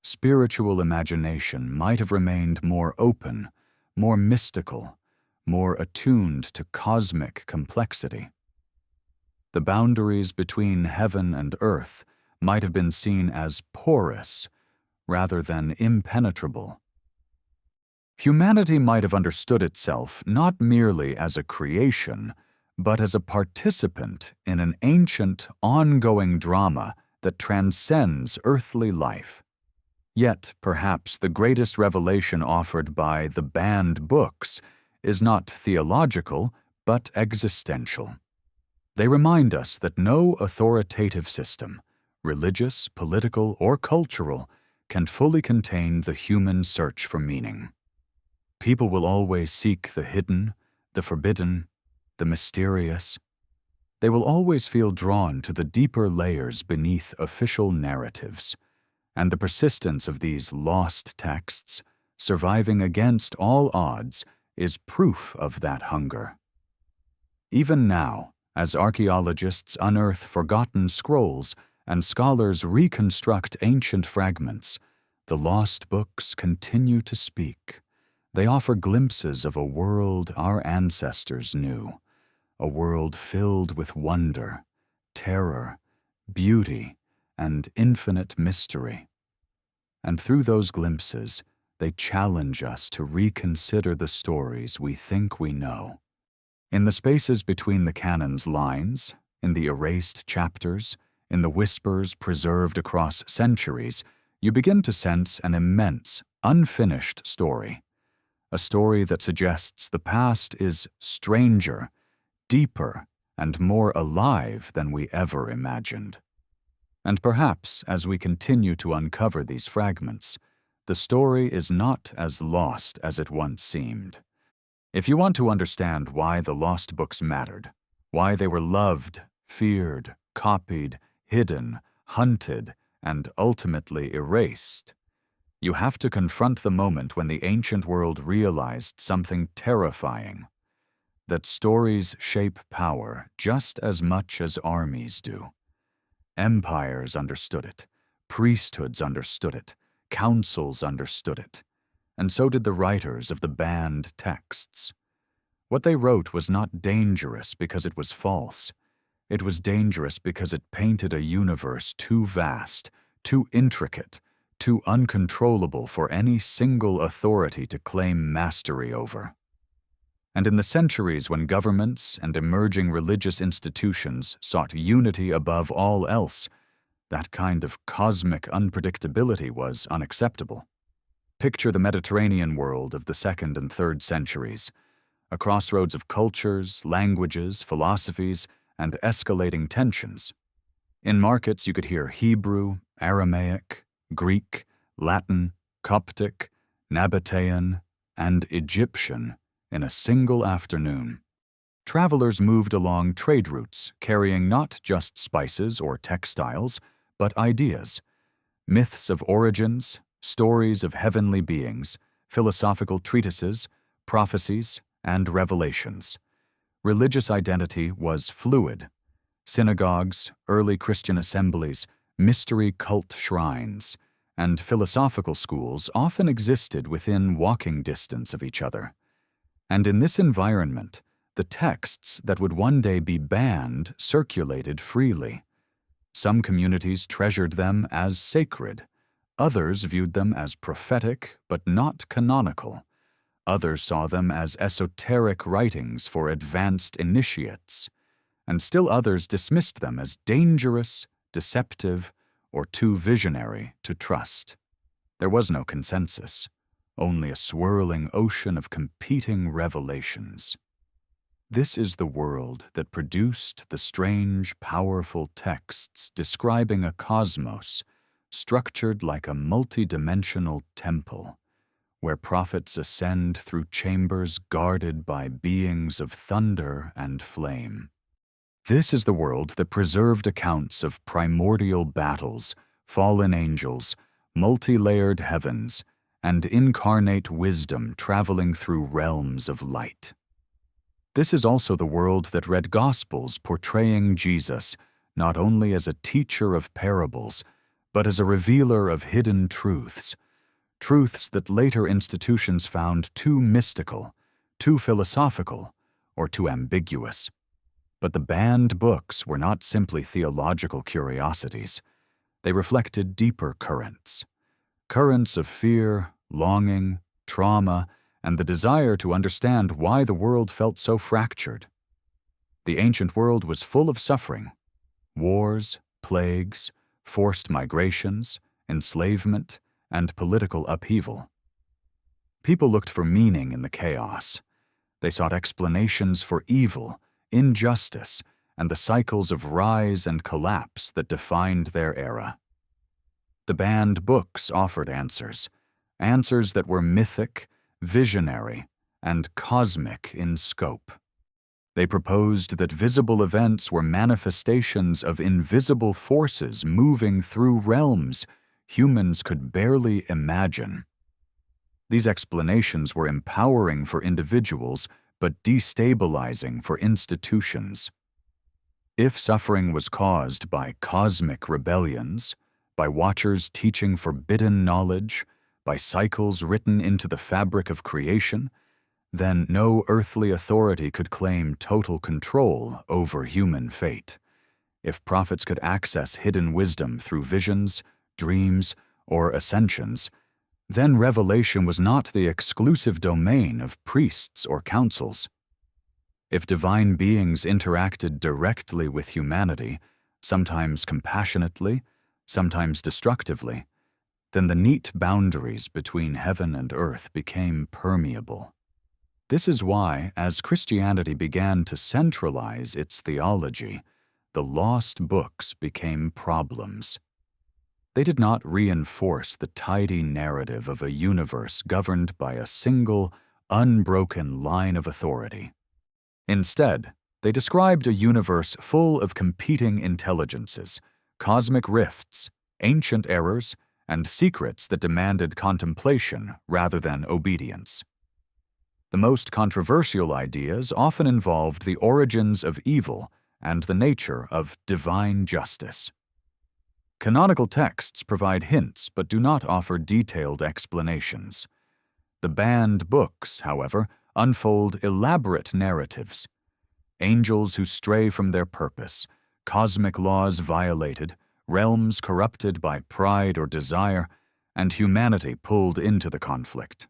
Spiritual imagination might have remained more open, more mystical, more attuned to cosmic complexity. The boundaries between heaven and earth might have been seen as porous rather than impenetrable. Humanity might have understood itself not merely as a creation, but as a participant in an ancient, ongoing drama that transcends earthly life. Yet, perhaps the greatest revelation offered by the banned books is not theological, but existential. They remind us that no authoritative system, religious, political, or cultural, can fully contain the human search for meaning. People will always seek the hidden, the forbidden, the mysterious. They will always feel drawn to the deeper layers beneath official narratives, and the persistence of these lost texts, surviving against all odds, is proof of that hunger. Even now, as archaeologists unearth forgotten scrolls and scholars reconstruct ancient fragments, the lost books continue to speak. They offer glimpses of a world our ancestors knew, a world filled with wonder, terror, beauty, and infinite mystery. And through those glimpses, they challenge us to reconsider the stories we think we know. In the spaces between the canon's lines, in the erased chapters, in the whispers preserved across centuries, you begin to sense an immense, unfinished story. A story that suggests the past is stranger, deeper, and more alive than we ever imagined. And perhaps, as we continue to uncover these fragments, the story is not as lost as it once seemed. If you want to understand why the lost books mattered, why they were loved, feared, copied, hidden, hunted, and ultimately erased, you have to confront the moment when the ancient world realized something terrifying: that stories shape power just as much as armies do. Empires understood it, priesthoods understood it, councils understood it, and so did the writers of the banned texts. What they wrote was not dangerous because it was false. It was dangerous because it painted a universe too vast, too intricate, too uncontrollable for any single authority to claim mastery over. And in the centuries when governments and emerging religious institutions sought unity above all else, that kind of cosmic unpredictability was unacceptable. Picture the Mediterranean world of the 2nd and 3rd centuries, a crossroads of cultures, languages, philosophies, and escalating tensions. In markets you could hear Hebrew, Aramaic, Greek, Latin, Coptic, Nabatean, and Egyptian in a single afternoon. Travelers moved along trade routes carrying not just spices or textiles, but ideas, myths of origins, stories of heavenly beings, philosophical treatises, prophecies, and revelations. Religious identity was fluid. Synagogues, early Christian assemblies, mystery cult shrines, and philosophical schools often existed within walking distance of each other. And in this environment, the texts that would one day be banned circulated freely. Some communities treasured them as sacred. Others viewed them as prophetic but not canonical. Others saw them as esoteric writings for advanced initiates. And still others dismissed them as dangerous, deceptive, or too visionary to trust. There was no consensus, only a swirling ocean of competing revelations. This is the world that produced the strange, powerful texts describing a cosmos structured like a multidimensional temple, where prophets ascend through chambers guarded by beings of thunder and flame. This is the world that preserved accounts of primordial battles, fallen angels, multi-layered heavens, and incarnate wisdom traveling through realms of light. This is also the world that read Gospels portraying Jesus not only as a teacher of parables, but as a revealer of hidden truths, truths that later institutions found too mystical, too philosophical, or too ambiguous. But the banned books were not simply theological curiosities. They reflected deeper currents of fear, longing, trauma, and the desire to understand why the world felt so fractured. The ancient world was full of suffering: wars, plagues, forced migrations, enslavement, and political upheaval. People looked for meaning in the chaos. They sought explanations for evil, injustice, and the cycles of rise and collapse that defined their era. The banned books offered answers that were mythic, visionary, and cosmic in scope. They proposed that visible events were manifestations of invisible forces moving through realms humans could barely imagine. These explanations were empowering for individuals, but destabilizing for institutions. If suffering was caused by cosmic rebellions, by watchers teaching forbidden knowledge, by cycles written into the fabric of creation, then no earthly authority could claim total control over human fate. If prophets could access hidden wisdom through visions, dreams, or ascensions, then revelation was not the exclusive domain of priests or councils. If divine beings interacted directly with humanity, sometimes compassionately, sometimes destructively, then the neat boundaries between heaven and earth became permeable. This is why, as Christianity began to centralize its theology, the lost books became problems. They did not reinforce the tidy narrative of a universe governed by a single, unbroken line of authority. Instead, they described a universe full of competing intelligences, cosmic rifts, ancient errors, and secrets that demanded contemplation rather than obedience. The most controversial ideas often involved the origins of evil and the nature of divine justice. Canonical texts provide hints but do not offer detailed explanations. The banned books, however, unfold elaborate narratives. Angels who stray from their purpose, cosmic laws violated, realms corrupted by pride or desire, and humanity pulled into the conflict.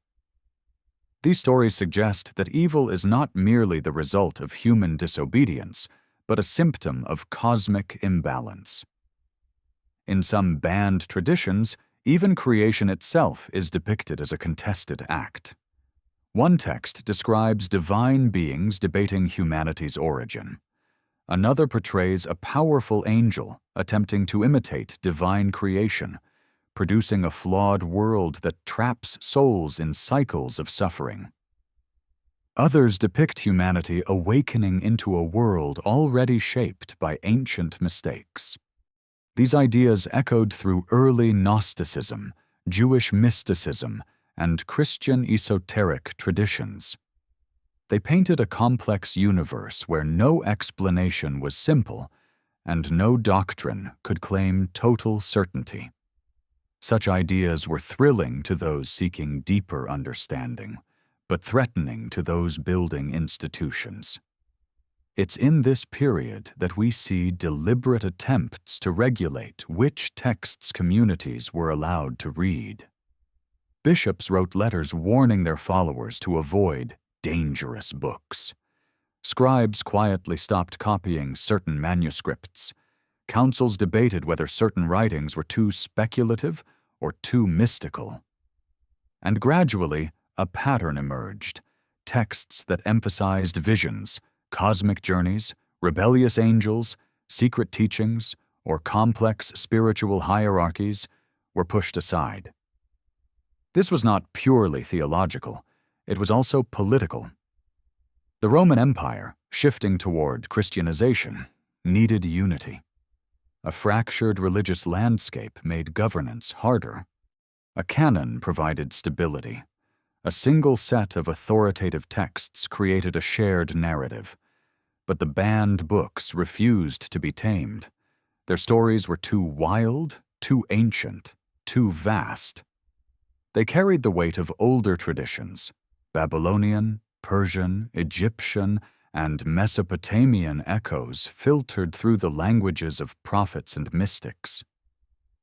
These stories suggest that evil is not merely the result of human disobedience, but a symptom of cosmic imbalance. In some banned traditions, even creation itself is depicted as a contested act. One text describes divine beings debating humanity's origin. Another portrays a powerful angel attempting to imitate divine creation, producing a flawed world that traps souls in cycles of suffering. Others depict humanity awakening into a world already shaped by ancient mistakes. These ideas echoed through early Gnosticism, Jewish mysticism, and Christian esoteric traditions. They painted a complex universe where no explanation was simple and no doctrine could claim total certainty. Such ideas were thrilling to those seeking deeper understanding, but threatening to those building institutions. It's in this period that we see deliberate attempts to regulate which texts communities were allowed to read. Bishops wrote letters warning their followers to avoid dangerous books. Scribes quietly stopped copying certain manuscripts. Councils debated whether certain writings were too speculative or too mystical. And gradually, a pattern emerged: texts that emphasized visions, cosmic journeys, rebellious angels, secret teachings, or complex spiritual hierarchies were pushed aside. This was not purely theological, it was also political. The Roman Empire, shifting toward Christianization, needed unity. A fractured religious landscape made governance harder. A canon provided stability. A single set of authoritative texts created a shared narrative. But the banned books refused to be tamed. Their stories were too wild, too ancient, too vast. They carried the weight of older traditions: Babylonian, Persian, Egyptian, and Mesopotamian echoes filtered through the languages of prophets and mystics.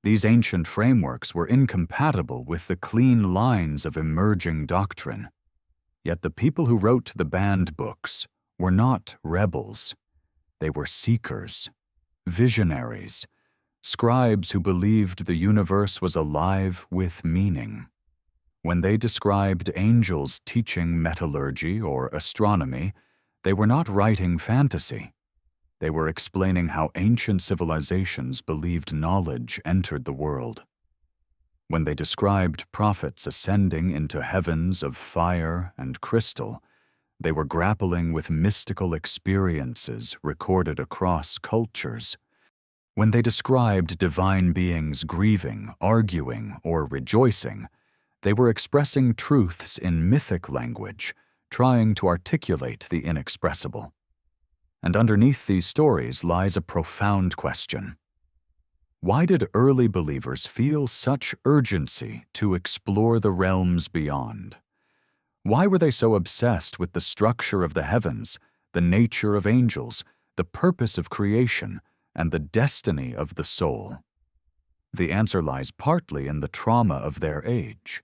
These ancient frameworks were incompatible with the clean lines of emerging doctrine. Yet the people who wrote the banned books were not rebels. They were seekers, visionaries, scribes who believed the universe was alive with meaning. When they described angels teaching metallurgy or astronomy, they were not writing fantasy. They were explaining how ancient civilizations believed knowledge entered the world. When they described prophets ascending into heavens of fire and crystal, they were grappling with mystical experiences recorded across cultures. When they described divine beings grieving, arguing, or rejoicing, they were expressing truths in mythic language, trying to articulate the inexpressible. And underneath these stories lies a profound question. Why did early believers feel such urgency to explore the realms beyond? Why were they so obsessed with the structure of the heavens, the nature of angels, the purpose of creation, and the destiny of the soul? The answer lies partly in the trauma of their age.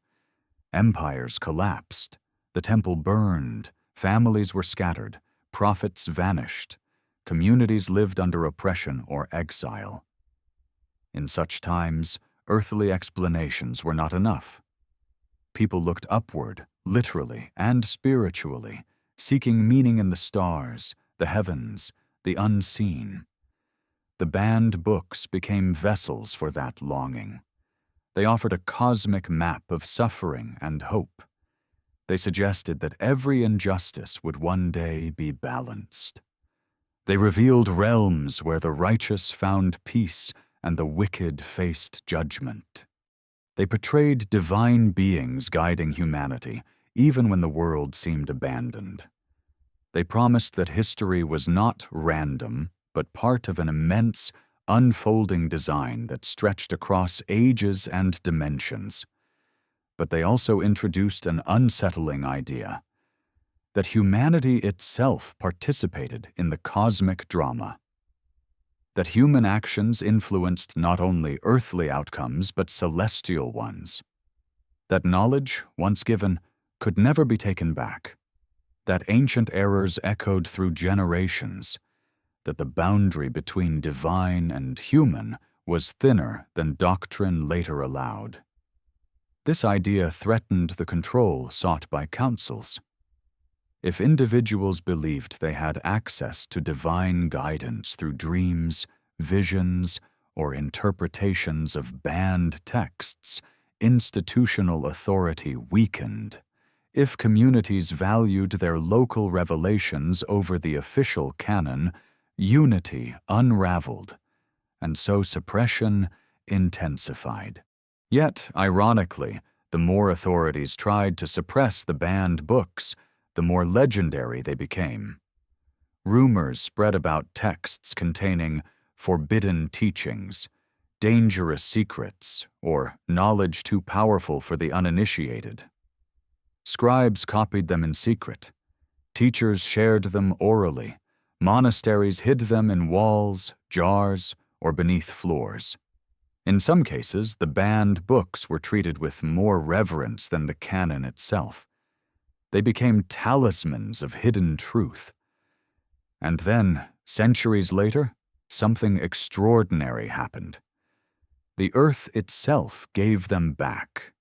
Empires collapsed, the temple burned, families were scattered, prophets vanished, communities lived under oppression or exile. In such times, earthly explanations were not enough. People looked upward, literally and spiritually, seeking meaning in the stars, the heavens, the unseen. The banned books became vessels for that longing. They offered a cosmic map of suffering and hope. They suggested that every injustice would one day be balanced. They revealed realms where the righteous found peace and the wicked faced judgment. They portrayed divine beings guiding humanity, even when the world seemed abandoned. They promised that history was not random, but part of an immense, unfolding design that stretched across ages and dimensions. But they also introduced an unsettling idea. that humanity itself participated in the cosmic drama, that human actions influenced not only earthly outcomes but celestial ones, that knowledge, once given, could never be taken back, that ancient errors echoed through generations, that the boundary between divine and human was thinner than doctrine later allowed. This idea threatened the control sought by councils. If individuals believed they had access to divine guidance through dreams, visions, or interpretations of banned texts, institutional authority weakened. If communities valued their local revelations over the official canon, unity unraveled, and so suppression intensified. Yet, ironically, the more authorities tried to suppress the banned books, the more legendary they became. Rumors spread about texts containing forbidden teachings, dangerous secrets, or knowledge too powerful for the uninitiated. Scribes copied them in secret. Teachers shared them orally. Monasteries hid them in walls, jars, or beneath floors. In some cases, the banned books were treated with more reverence than the canon itself. They became talismans of hidden truth. And then, centuries later, something extraordinary happened. The earth itself gave them back.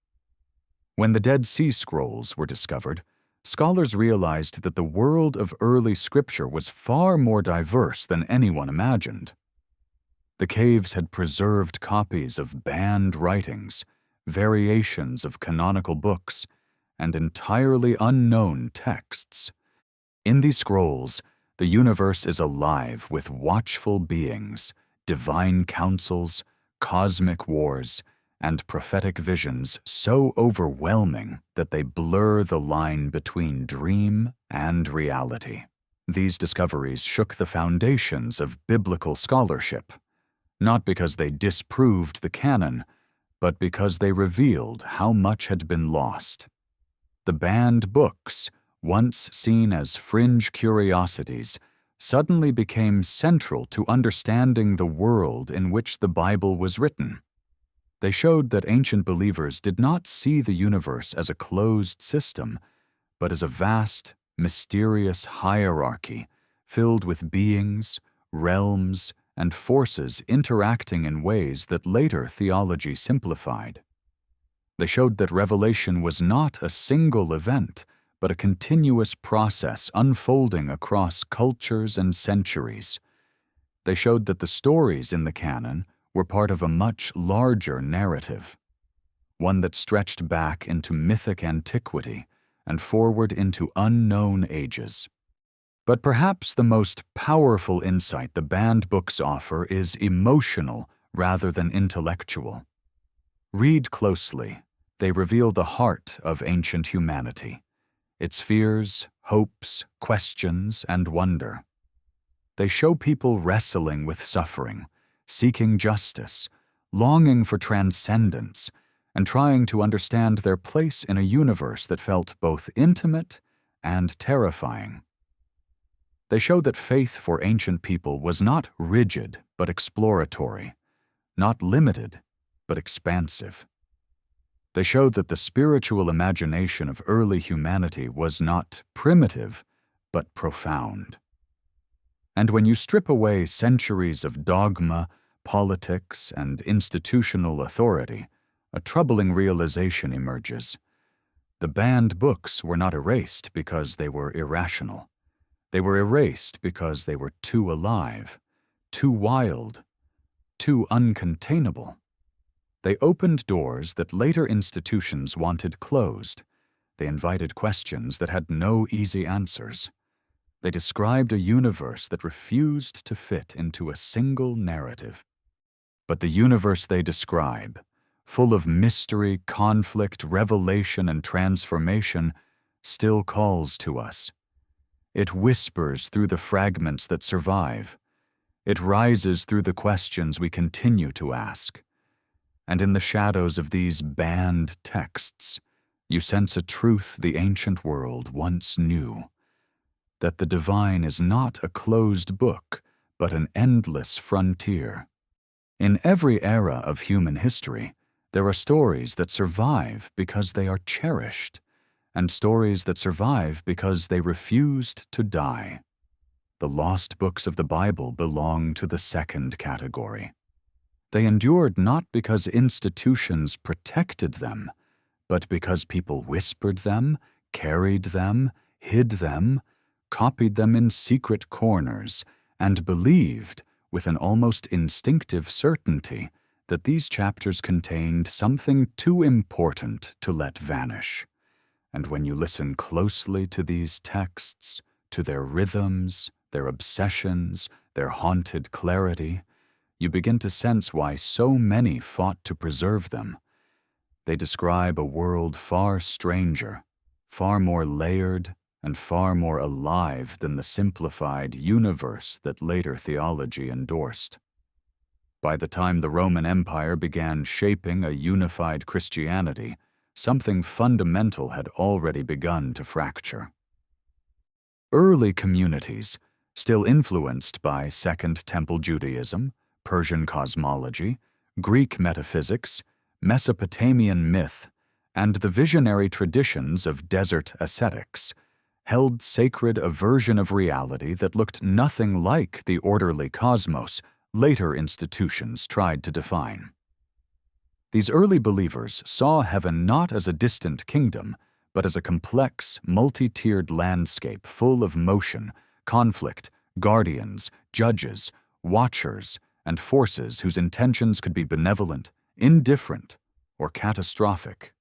When the Dead Sea Scrolls were discovered, scholars realized that the world of early scripture was far more diverse than anyone imagined. The caves had preserved copies of banned writings, variations of canonical books, and entirely unknown texts. In these scrolls, the universe is alive with watchful beings, divine councils, cosmic wars, and prophetic visions so overwhelming that they blur the line between dream and reality. These discoveries shook the foundations of biblical scholarship, not because they disproved the canon, but because they revealed how much had been lost. The banned books, once seen as fringe curiosities, suddenly became central to understanding the world in which the Bible was written. They showed that ancient believers did not see the universe as a closed system, but as a vast, mysterious hierarchy filled with beings, realms, and forces interacting in ways that later theology simplified. They showed that revelation was not a single event, but a continuous process unfolding across cultures and centuries. They showed that the stories in the canon were part of a much larger narrative, one that stretched back into mythic antiquity and forward into unknown ages. But perhaps the most powerful insight the banned books offer is emotional rather than intellectual. Read closely. They reveal the heart of ancient humanity, its fears, hopes, questions, and wonder. They show people wrestling with suffering, seeking justice, longing for transcendence, and trying to understand their place in a universe that felt both intimate and terrifying. They show that faith for ancient people was not rigid but exploratory, not limited but expansive. They showed that the spiritual imagination of early humanity was not primitive but profound. And when you strip away centuries of dogma, politics, and institutional authority, a troubling realization emerges. The banned books were not erased because they were irrational. They were erased because they were too alive, too wild, too uncontainable. They opened doors that later institutions wanted closed. They invited questions that had no easy answers. They described a universe that refused to fit into a single narrative. But the universe they describe, full of mystery, conflict, revelation, and transformation, still calls to us. It whispers through the fragments that survive. It rises through the questions we continue to ask. And in the shadows of these banned texts, you sense a truth the ancient world once knew. that the divine is not a closed book, but an endless frontier. In every era of human history, there are stories that survive because they are cherished, and stories that survive because they refused to die. The lost books of the Bible belong to the second category. They endured not because institutions protected them, but because people whispered them, carried them, hid them, copied them in secret corners, and believed, with an almost instinctive certainty, that these chapters contained something too important to let vanish. And when you listen closely to these texts, to their rhythms, their obsessions, their haunted clarity, you begin to sense why so many fought to preserve them. They describe a world far stranger, far more layered, and far more alive than the simplified universe that later theology endorsed. By the time the Roman Empire began shaping a unified Christianity, something fundamental had already begun to fracture. Early communities, still influenced by Second Temple Judaism, Persian cosmology, Greek metaphysics, Mesopotamian myth, and the visionary traditions of desert ascetics, held sacred a version of reality that looked nothing like the orderly cosmos later institutions tried to define. These early believers saw heaven not as a distant kingdom, but as a complex, multi-tiered landscape full of motion, conflict, guardians, judges, watchers, and forces whose intentions could be benevolent, indifferent, or catastrophic.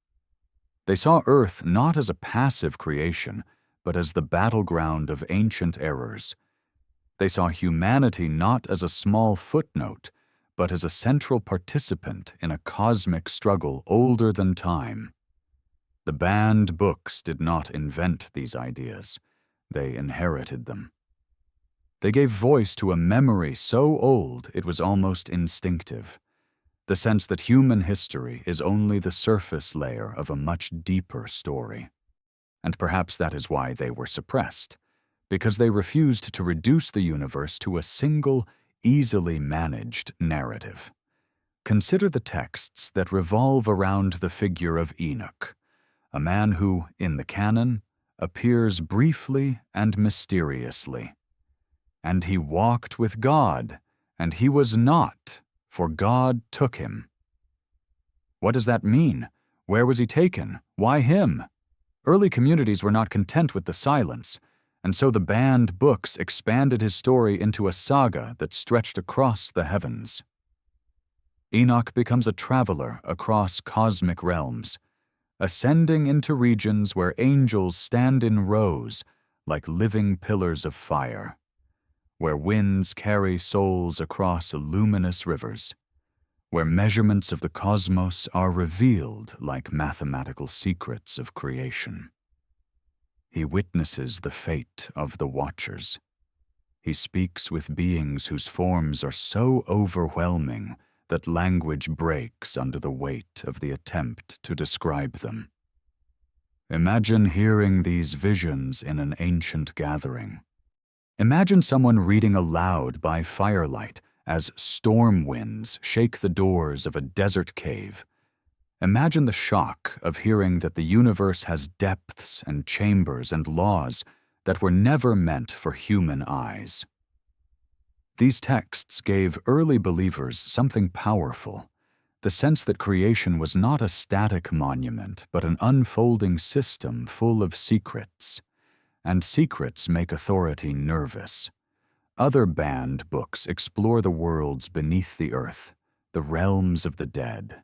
They saw Earth not as a passive creation, but as the battleground of ancient errors. They saw humanity not as a small footnote, but as a central participant in a cosmic struggle older than time. The banned books did not invent these ideas. They inherited them. They gave voice to a memory so old it was almost instinctive, the sense that human history is only the surface layer of a much deeper story. And perhaps that is why they were suppressed, because they refused to reduce the universe to a single, easily managed narrative. Consider the texts that revolve around the figure of Enoch, a man who, in the Canon, appears briefly and mysteriously. And he walked with God, and he was not, for God took him. What does that mean? Where was he taken? Why him? Early communities were not content with the silence, and so the banned books expanded his story into a saga that stretched across the heavens. Enoch becomes a traveler across cosmic realms, ascending into regions where angels stand in rows like living pillars of fire, where winds carry souls across luminous rivers, where measurements of the cosmos are revealed like mathematical secrets of creation. He witnesses the fate of the watchers. He speaks with beings whose forms are so overwhelming that language breaks under the weight of the attempt to describe them. Imagine hearing these visions in an ancient gathering. Imagine someone reading aloud by firelight as storm winds shake the doors of a desert cave. Imagine the shock of hearing that the universe has depths and chambers and laws that were never meant for human eyes. These texts gave early believers something powerful, the sense that creation was not a static monument, but an unfolding system full of secrets. And secrets make authority nervous. Other banned books explore the worlds beneath the earth, the realms of the dead.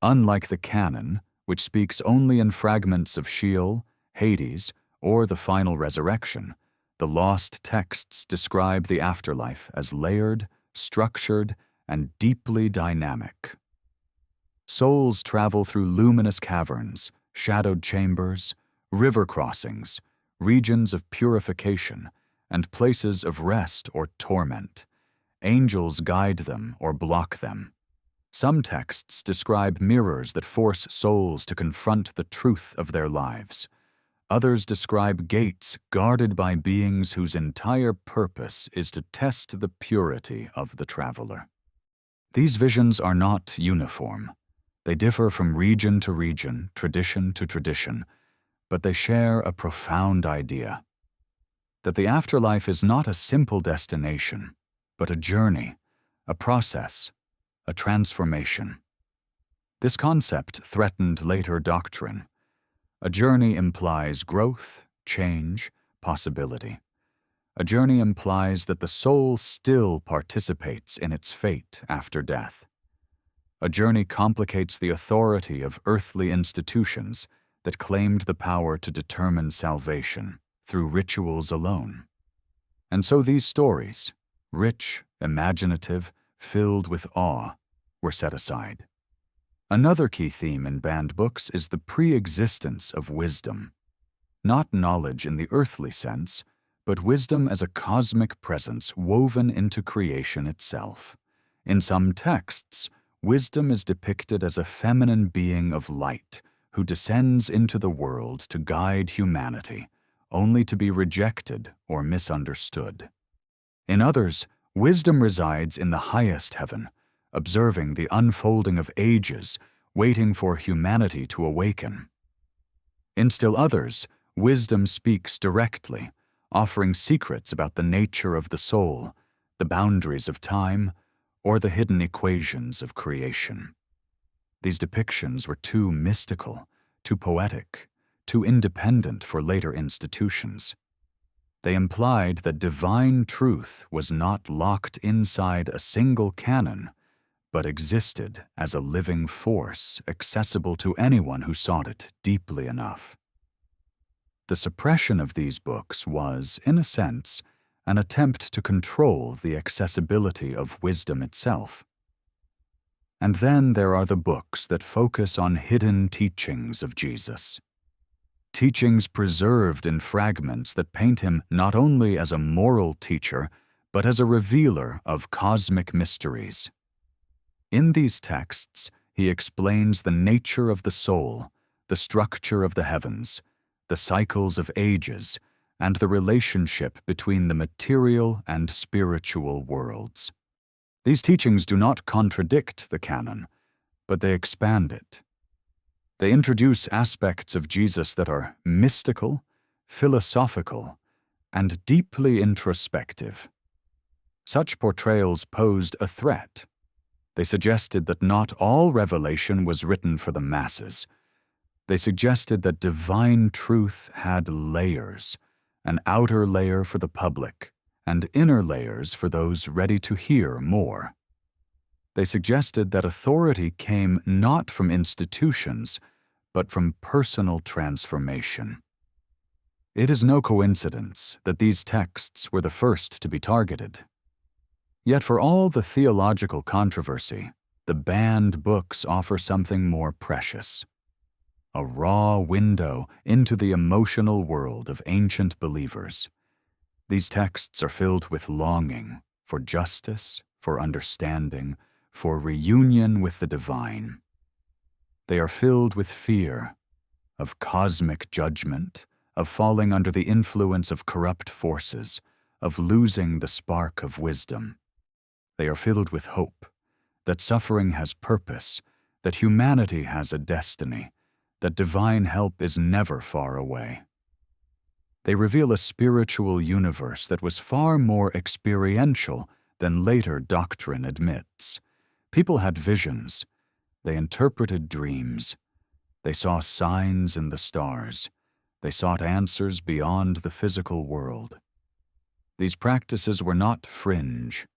Unlike the Canon, which speaks only in fragments of Sheol, Hades, or the final resurrection, the lost texts describe the afterlife as layered, structured, and deeply dynamic. Souls travel through luminous caverns, shadowed chambers, river crossings, regions of purification, and places of rest or torment. Angels guide them or block them. Some texts describe mirrors that force souls to confront the truth of their lives. Others describe gates guarded by beings whose entire purpose is to test the purity of the traveler. These visions are not uniform. They differ from region to region, tradition to tradition, but they share a profound idea: that the afterlife is not a simple destination, but a journey, a process, a transformation. This concept threatened later doctrine. A journey implies growth, change, possibility. A journey implies that the soul still participates in its fate after death. A journey complicates the authority of earthly institutions that claimed the power to determine salvation through rituals alone. And so these stories, rich, imaginative, filled with awe, were set aside. Another key theme in banned books is the pre-existence of wisdom. Not knowledge in the earthly sense, but wisdom as a cosmic presence woven into creation itself. In some texts, wisdom is depicted as a feminine being of light who descends into the world to guide humanity, only to be rejected or misunderstood. In others, wisdom resides in the highest heaven, observing the unfolding of ages, waiting for humanity to awaken. In still others, wisdom speaks directly, offering secrets about the nature of the soul, the boundaries of time, or the hidden equations of creation. These depictions were too mystical, too poetic, too independent for later institutions. They implied that divine truth was not locked inside a single canon, but existed as a living force accessible to anyone who sought it deeply enough. The suppression of these books was, in a sense, an attempt to control the accessibility of wisdom itself. And then there are the books that focus on hidden teachings of Jesus. Teachings preserved in fragments that paint him not only as a moral teacher, but as a revealer of cosmic mysteries. In these texts, he explains the nature of the soul, the structure of the heavens, the cycles of ages, and the relationship between the material and spiritual worlds. These teachings do not contradict the canon, but they expand it. They introduce aspects of Jesus that are mystical, philosophical, and deeply introspective. Such portrayals posed a threat. They suggested that not all revelation was written for the masses. They suggested that divine truth had layers, an outer layer for the public, and inner layers for those ready to hear more. They suggested that authority came not from institutions, but from personal transformation. It is no coincidence that these texts were the first to be targeted. Yet for all the theological controversy, the banned books offer something more precious: a raw window into the emotional world of ancient believers. These texts are filled with longing for justice, for understanding, for reunion with the divine. They are filled with fear of cosmic judgment, of falling under the influence of corrupt forces, of losing the spark of wisdom. They are filled with hope, that suffering has purpose, that humanity has a destiny, that divine help is never far away. They reveal a spiritual universe that was far more experiential than later doctrine admits. People had visions. They interpreted dreams. They saw signs in the stars. They sought answers beyond the physical world. These practices were not fringe.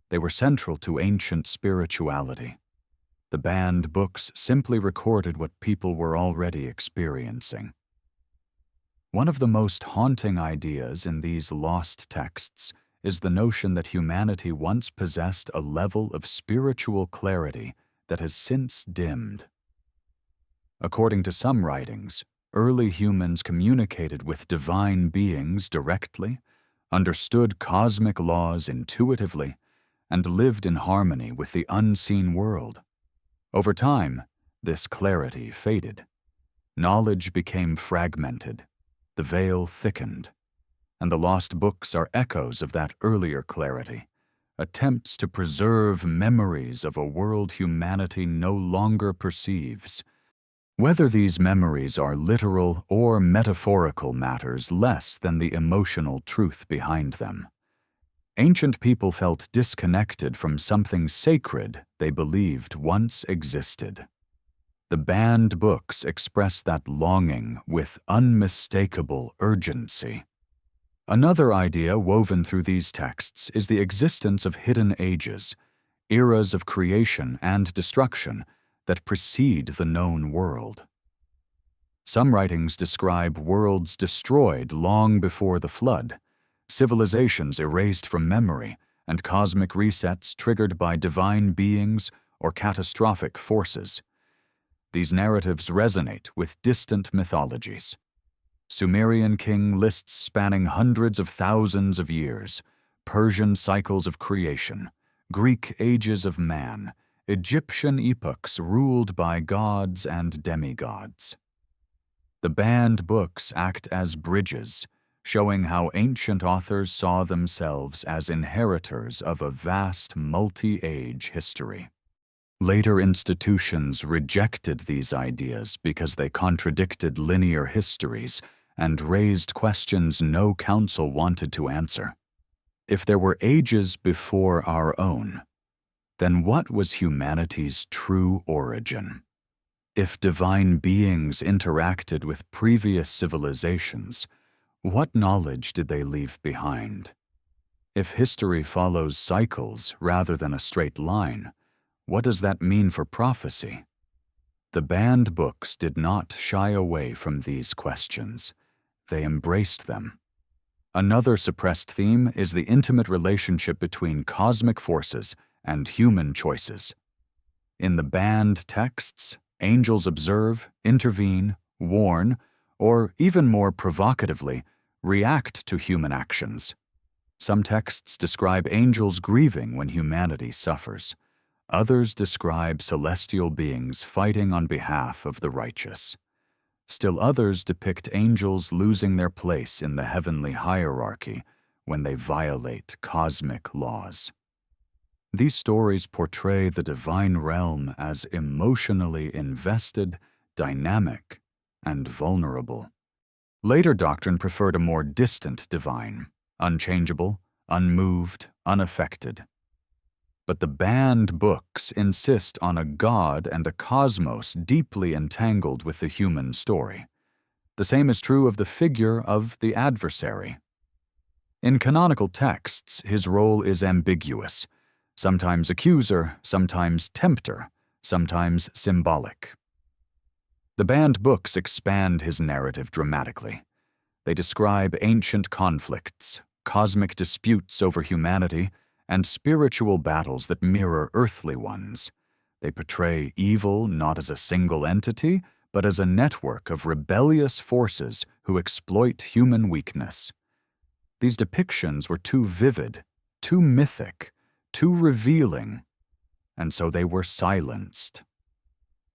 They were central to ancient spirituality. The banned books simply recorded what people were already experiencing. One of the most haunting ideas in these lost texts is the notion that humanity once possessed a level of spiritual clarity that has since dimmed. According to some writings, early humans communicated with divine beings directly, understood cosmic laws intuitively, and lived in harmony with the unseen world. Over time, this clarity faded. Knowledge became fragmented. the veil thickened, and the lost books are echoes of that earlier clarity, attempts to preserve memories of a world humanity no longer perceives. Whether these memories are literal or metaphorical matters less than the emotional truth behind them. Ancient people felt disconnected from something sacred they believed once existed. The banned books express that longing with unmistakable urgency. Another idea woven through these texts is the existence of hidden ages, eras of creation and destruction that precede the known world. Some writings describe worlds destroyed long before the flood, civilizations erased from memory, and cosmic resets triggered by divine beings or catastrophic forces. These narratives resonate with distant mythologies. Sumerian king lists spanning hundreds of thousands of years, Persian cycles of creation, Greek ages of man, Egyptian epochs ruled by gods and demigods. The banned books act as bridges, showing how ancient authors saw themselves as inheritors of a vast multi-age history. Later institutions rejected these ideas because they contradicted linear histories and raised questions no council wanted to answer. If there were ages before our own, then what was humanity's true origin? If divine beings interacted with previous civilizations, what knowledge did they leave behind? If history follows cycles rather than a straight line, what does that mean for prophecy? The banned books did not shy away from these questions. They embraced them. Another suppressed theme is the intimate relationship between cosmic forces and human choices. In the banned texts, angels observe, intervene, warn, or even more provocatively, react to human actions. Some texts describe angels grieving when humanity suffers. Others describe celestial beings fighting on behalf of the righteous. Still others depict angels losing their place in the heavenly hierarchy when they violate cosmic laws. These stories portray the divine realm as emotionally invested, dynamic, and vulnerable. Later doctrine preferred a more distant divine, unchangeable, unmoved, unaffected. But the banned books insist on a God and a cosmos deeply entangled with the human story. The same is true of the figure of the adversary. In canonical texts, his role is ambiguous, sometimes accuser, sometimes tempter, sometimes symbolic. The banned books expand his narrative dramatically. They describe ancient conflicts, cosmic disputes over humanity, and spiritual battles that mirror earthly ones. They portray evil not as a single entity, but as a network of rebellious forces who exploit human weakness. These depictions were too vivid, too mythic, too revealing, and so they were silenced.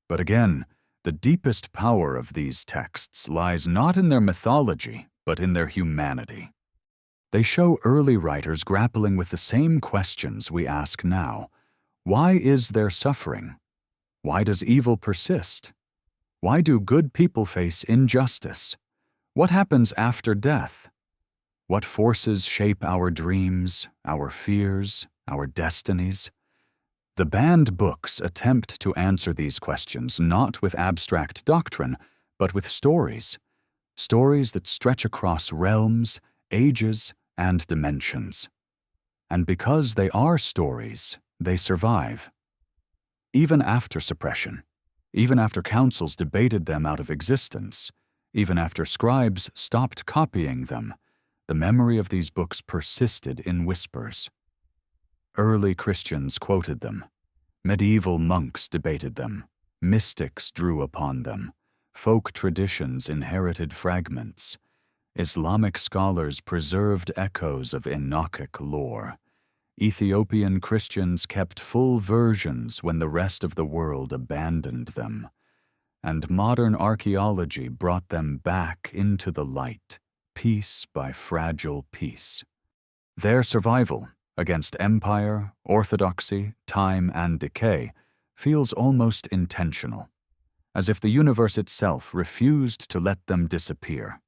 But again, the deepest power of these texts lies not in their mythology, but in their humanity. They show early writers grappling with the same questions we ask now. Why is there suffering? Why does evil persist? Why do good people face injustice? What happens after death? What forces shape our dreams, our fears, our destinies? The banned books attempt to answer these questions not with abstract doctrine, but with stories. Stories that stretch across realms, ages, and dimensions. And because they are stories, they survive. Even after suppression, even after councils debated them out of existence, even after scribes stopped copying them, the memory of these books persisted in whispers. Early Christians quoted them. Medieval monks debated them. Mystics drew upon them. Folk traditions inherited fragments. Islamic scholars preserved echoes of Enochic lore. Ethiopian Christians kept full versions when the rest of the world abandoned them. and modern archaeology brought them back into the light, piece by fragile piece. Their survival against empire, orthodoxy, time, and decay feels almost intentional, as if the universe itself refused to let them disappear.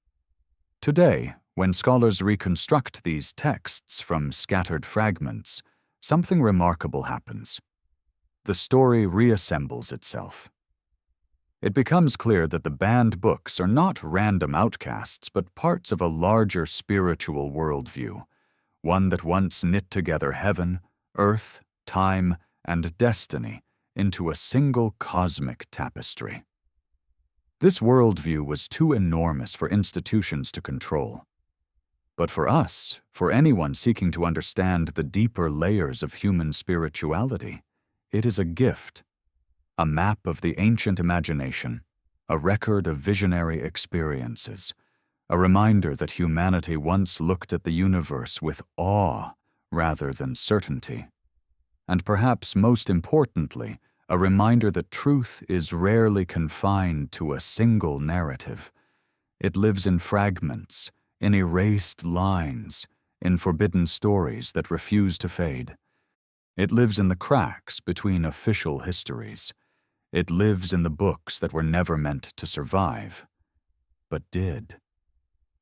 Today, when scholars reconstruct these texts from scattered fragments, something remarkable happens. The story reassembles itself. It becomes clear that the banned books are not random outcasts, but parts of a larger spiritual worldview, one that once knit together heaven, earth, time, and destiny into a single cosmic tapestry. This worldview was too enormous for institutions to control. But for us, for anyone seeking to understand the deeper layers of human spirituality, it is a gift, a map of the ancient imagination, a record of visionary experiences, a reminder that humanity once looked at the universe with awe rather than certainty, and perhaps most importantly, a reminder that truth is rarely confined to a single narrative. It lives in fragments, in erased lines, in forbidden stories that refuse to fade. It lives in the cracks between official histories. It lives in the books that were never meant to survive, but did.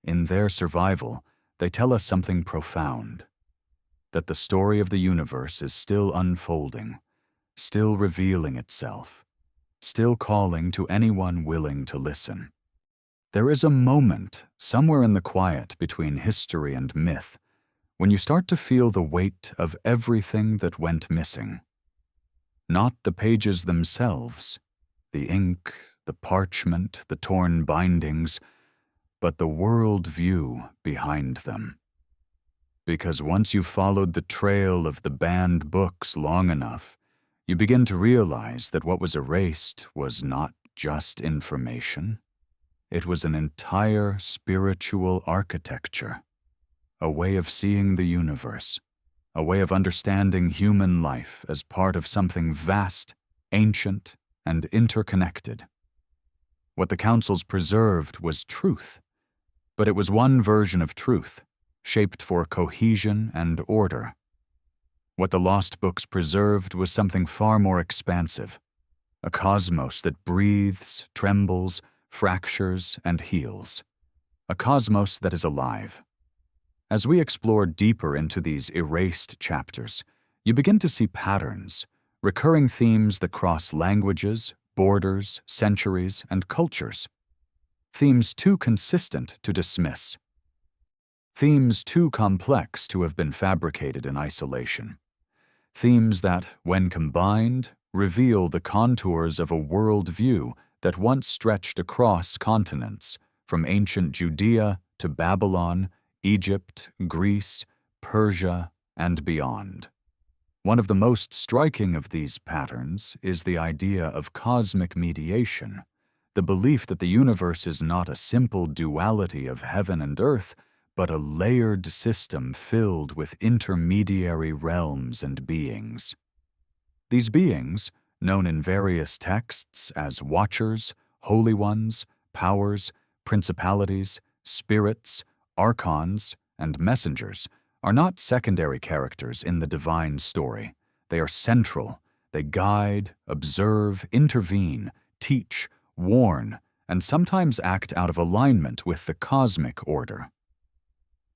In their survival, they tell us something profound, that the story of the universe is still unfolding, still revealing itself, still calling to anyone willing to listen. There is a moment, somewhere in the quiet between history and myth, when you start to feel the weight of everything that went missing. Not the pages themselves, the ink, the parchment, the torn bindings, but the world view behind them. Because once you've followed the trail of the banned books long enough, you begin to realize that what was erased was not just information. It was an entire spiritual architecture, a way of seeing the universe, a way of understanding human life as part of something vast, ancient, and interconnected. What the councils preserved was truth, but it was one version of truth, shaped for cohesion and order. What the lost books preserved was something far more expansive, a cosmos that breathes, trembles, fractures, and heals, a cosmos that is alive. As we explore deeper into these erased chapters, you begin to see patterns, recurring themes that cross languages, borders, centuries, and cultures. Themes too consistent to dismiss. Themes too complex to have been fabricated in isolation. Themes that, when combined, reveal the contours of a worldview that once stretched across continents, from ancient Judea to Babylon, Egypt, Greece, Persia, and beyond. One of the most striking of these patterns is the idea of cosmic mediation, the belief that the universe is not a simple duality of heaven and earth, but a layered system filled with intermediary realms and beings. These beings, known in various texts as watchers, holy ones, powers, principalities, spirits, archons, and messengers, are not secondary characters in the divine story. They are central. They guide, observe, intervene, teach, warn, and sometimes act out of alignment with the cosmic order.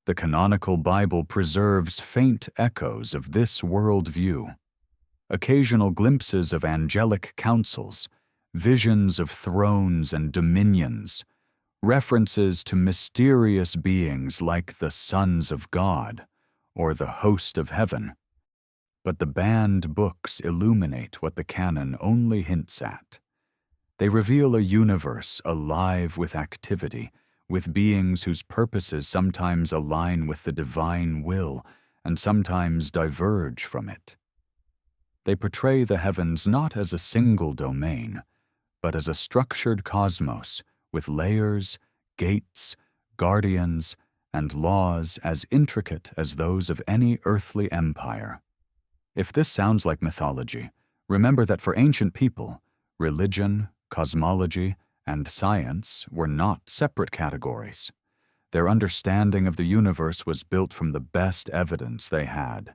The canonical Bible preserves faint echoes of this worldview. Occasional glimpses of angelic councils, visions of thrones and dominions, references to mysterious beings like the sons of God or the host of heaven. But the banned books illuminate what the canon only hints at. They reveal a universe alive with activity, with beings whose purposes sometimes align with the divine will and sometimes diverge from it. They portray the heavens not as a single domain, but as a structured cosmos with layers, gates, guardians, and laws as intricate as those of any earthly empire. If this sounds like mythology, remember that for ancient people, religion, cosmology, and science were not separate categories. Their understanding of the universe was built from the best evidence they had: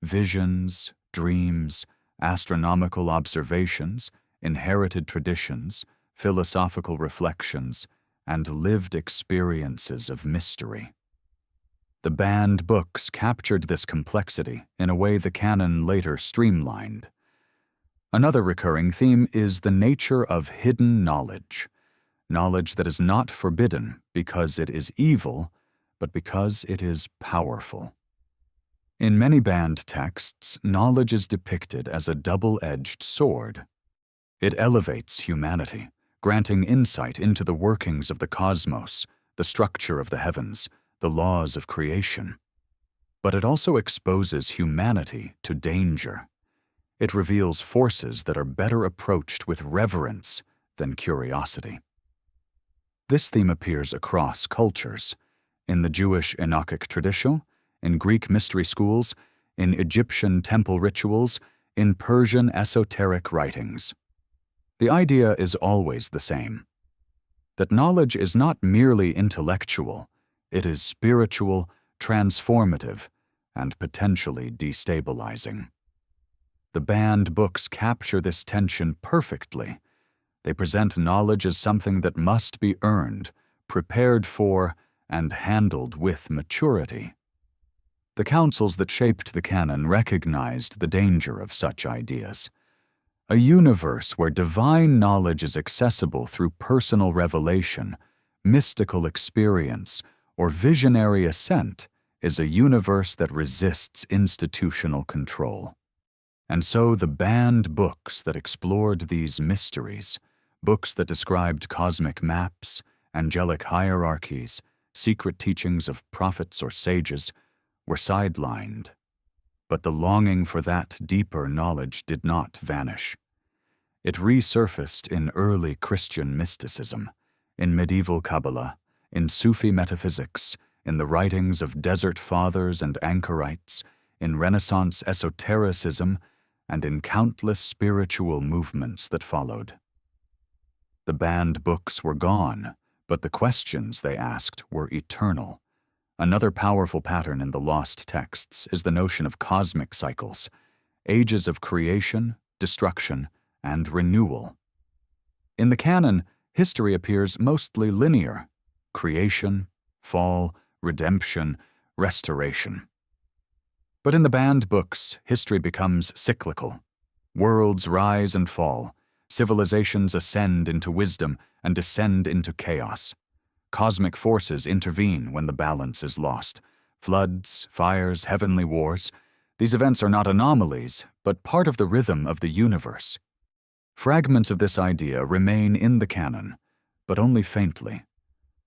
visions, dreams, astronomical observations, inherited traditions, philosophical reflections, and lived experiences of mystery. The banned books captured this complexity in a way the Canon later streamlined. Another recurring theme is the nature of hidden knowledge, knowledge that is not forbidden because it is evil, but because it is powerful. In many banned texts, knowledge is depicted as a double-edged sword. It elevates humanity, granting insight into the workings of the cosmos, the structure of the heavens, the laws of creation. But it also exposes humanity to danger. It reveals forces that are better approached with reverence than curiosity. This theme appears across cultures: in the Jewish Enochic tradition, in Greek mystery schools, in Egyptian temple rituals, in Persian esoteric writings. The idea is always the same: that knowledge is not merely intellectual, it is spiritual, transformative, and potentially destabilizing. The banned books capture this tension perfectly. They present knowledge as something that must be earned, prepared for, and handled with maturity. The councils that shaped the canon recognized the danger of such ideas. A universe where divine knowledge is accessible through personal revelation, mystical experience, or visionary ascent is a universe that resists institutional control. And so the banned books that explored these mysteries, books that described cosmic maps, angelic hierarchies, secret teachings of prophets or sages, were sidelined. But the longing for that deeper knowledge did not vanish. It resurfaced in early Christian mysticism, in medieval Kabbalah, in Sufi metaphysics, in the writings of Desert Fathers and anchorites, in Renaissance esotericism, and in countless spiritual movements that followed. The banned books were gone, but the questions they asked were eternal. Another powerful pattern in the lost texts is the notion of cosmic cycles, ages of creation, destruction, and renewal. In the canon, history appears mostly linear: creation, fall, redemption, restoration. But in the banned books, history becomes cyclical. Worlds rise and fall. Civilizations ascend into wisdom and descend into chaos. Cosmic forces intervene when the balance is lost. Floods, fires, heavenly wars. These events are not anomalies, but part of the rhythm of the universe. Fragments of this idea remain in the canon, but only faintly.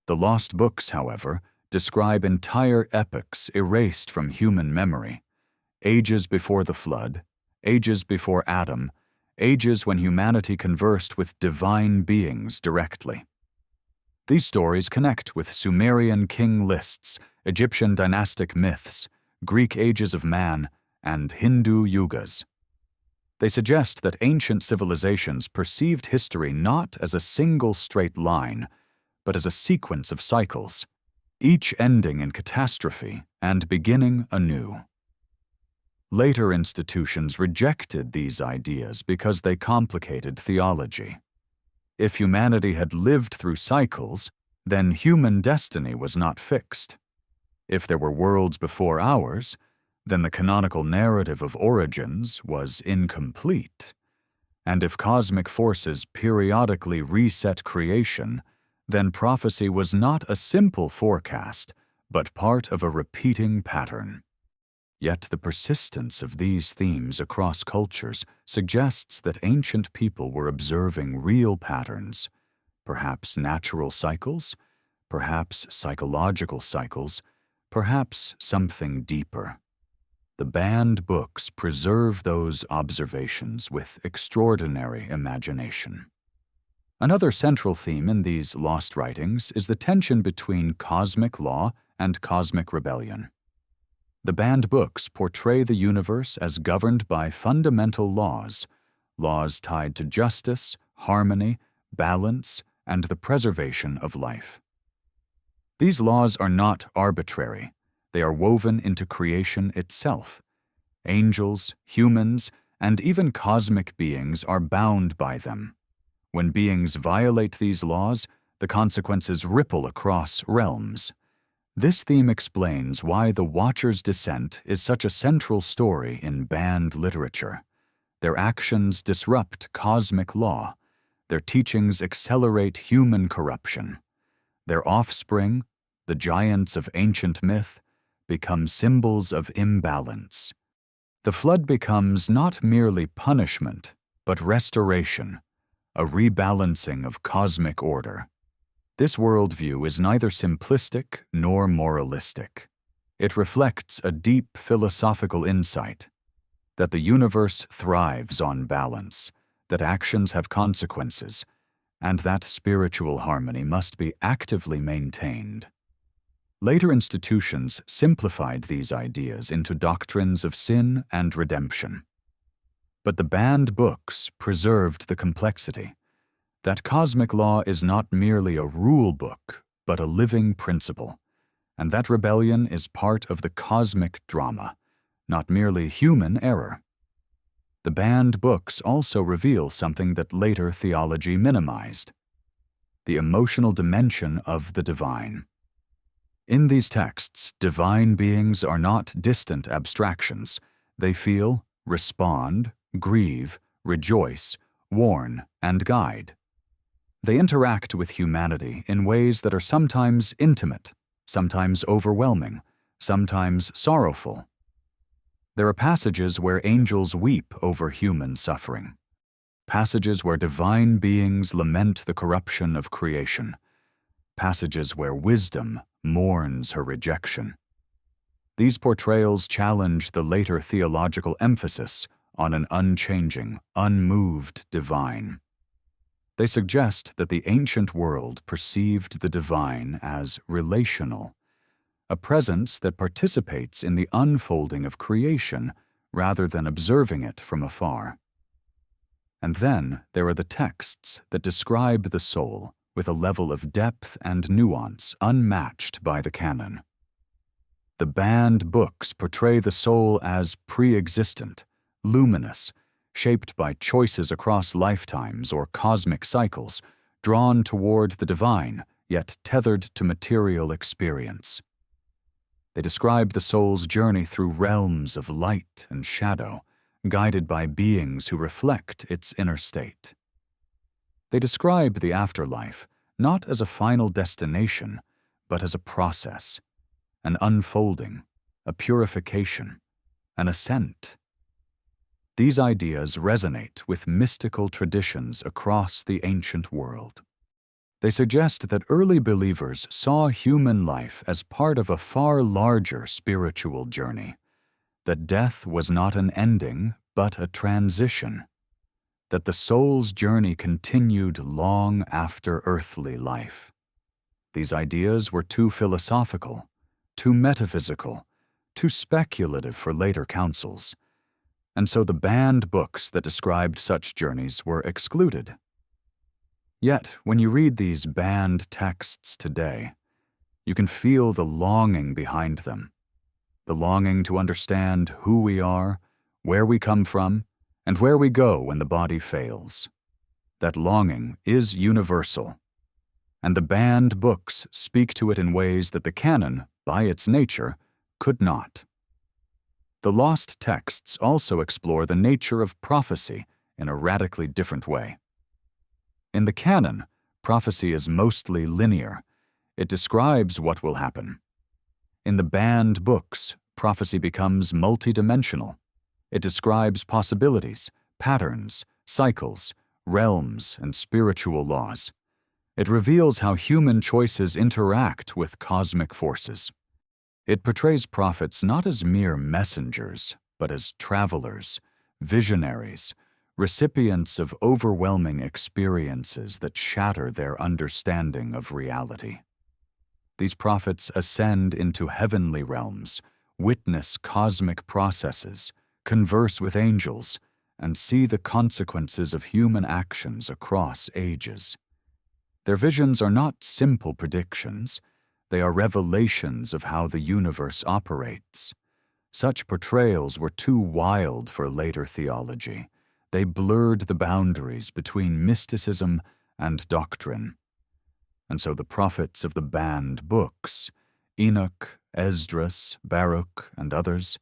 The lost books, however, describe entire epochs erased from human memory: ages before the flood, ages before Adam, ages when humanity conversed with divine beings directly. These stories connect with Sumerian king lists, Egyptian dynastic myths, Greek ages of man, and Hindu yugas. They suggest that ancient civilizations perceived history not as a single straight line, but as a sequence of cycles, each ending in catastrophe and beginning anew. Later institutions rejected these ideas because they complicated theology. If humanity had lived through cycles, then human destiny was not fixed. If there were worlds before ours, then the canonical narrative of origins was incomplete. And if cosmic forces periodically reset creation, then prophecy was not a simple forecast, but part of a repeating pattern. Yet the persistence of these themes across cultures suggests that ancient people were observing real patterns, perhaps natural cycles, perhaps psychological cycles, perhaps something deeper. The banned books preserve those observations with extraordinary imagination. Another central theme in these lost writings is the tension between cosmic law and cosmic rebellion. The banned books portray the universe as governed by fundamental laws, laws tied to justice, harmony, balance, and the preservation of life. These laws are not arbitrary. They are woven into creation itself. Angels, humans, and even cosmic beings are bound by them. When beings violate these laws, the consequences ripple across realms. This theme explains why the Watcher's descent is such a central story in banned literature. Their actions disrupt cosmic law. Their teachings accelerate human corruption. Their offspring, the giants of ancient myth, become symbols of imbalance. The flood becomes not merely punishment, but restoration, a rebalancing of cosmic order. This worldview is neither simplistic nor moralistic. It reflects a deep philosophical insight that the universe thrives on balance, that actions have consequences, and that spiritual harmony must be actively maintained. Later institutions simplified these ideas into doctrines of sin and redemption. But the banned books preserved the complexity. That cosmic law is not merely a rule book, but a living principle, and that rebellion is part of the cosmic drama, not merely human error. The banned books also reveal something that later theology minimized: the emotional dimension of the divine. In these texts, divine beings are not distant abstractions. They feel, respond, grieve, rejoice, warn, and guide. They interact with humanity in ways that are sometimes intimate, sometimes overwhelming, sometimes sorrowful. There are passages where angels weep over human suffering, passages where divine beings lament the corruption of creation, passages where wisdom mourns her rejection. These portrayals challenge the later theological emphasis on an unchanging, unmoved divine. They suggest that the ancient world perceived the divine as relational, a presence that participates in the unfolding of creation rather than observing it from afar. And then there are the texts that describe the soul with a level of depth and nuance unmatched by the Canon. The banned books portray the soul as pre-existent, luminous, shaped by choices across lifetimes or cosmic cycles, drawn toward the divine, yet tethered to material experience. They describe the soul's journey through realms of light and shadow, guided by beings who reflect its inner state. They describe the afterlife not as a final destination, but as a process, an unfolding, a purification, an ascent. These ideas resonate with mystical traditions across the ancient world. They suggest that early believers saw human life as part of a far larger spiritual journey, that death was not an ending, but a transition, that the soul's journey continued long after earthly life. These ideas were too philosophical, too metaphysical, too speculative for later councils, and so the banned books that described such journeys were excluded. Yet, when you read these banned texts today, you can feel the longing behind them, the longing to understand who we are, where we come from, and where we go when the body fails. That longing is universal, and the banned books speak to it in ways that the Canon, by its nature, could not. The lost texts also explore the nature of prophecy in a radically different way. In the Canon, prophecy is mostly linear. It describes what will happen. In the banned books, prophecy becomes multidimensional. It describes possibilities, patterns, cycles, realms, and spiritual laws. It reveals how human choices interact with cosmic forces. It portrays prophets not as mere messengers, but as travelers, visionaries, recipients of overwhelming experiences that shatter their understanding of reality. These prophets ascend into heavenly realms, witness cosmic processes, converse with angels, and see the consequences of human actions across ages. Their visions are not simple predictions. They are revelations of how the universe operates. Such portrayals were too wild for later theology. They blurred the boundaries between mysticism and doctrine. And so the prophets of the banned books, Enoch, Esdras, Baruch, and others,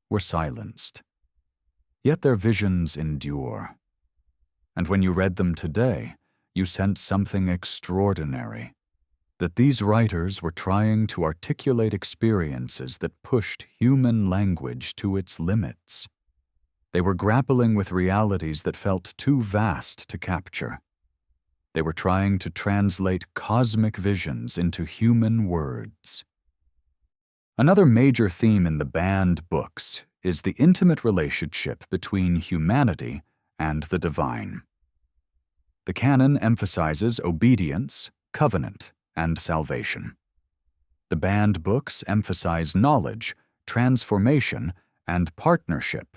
were silenced. Yet their visions endure. And when you read them today, you sense something extraordinary, that these writers were trying to articulate experiences that pushed human language to its limits. They were grappling with realities that felt too vast to capture. They were trying to translate cosmic visions into human words. Another major theme in the banned books is the intimate relationship between humanity and the divine. The Canon emphasizes obedience, covenant, and salvation. The banned books emphasize knowledge, transformation, and partnership.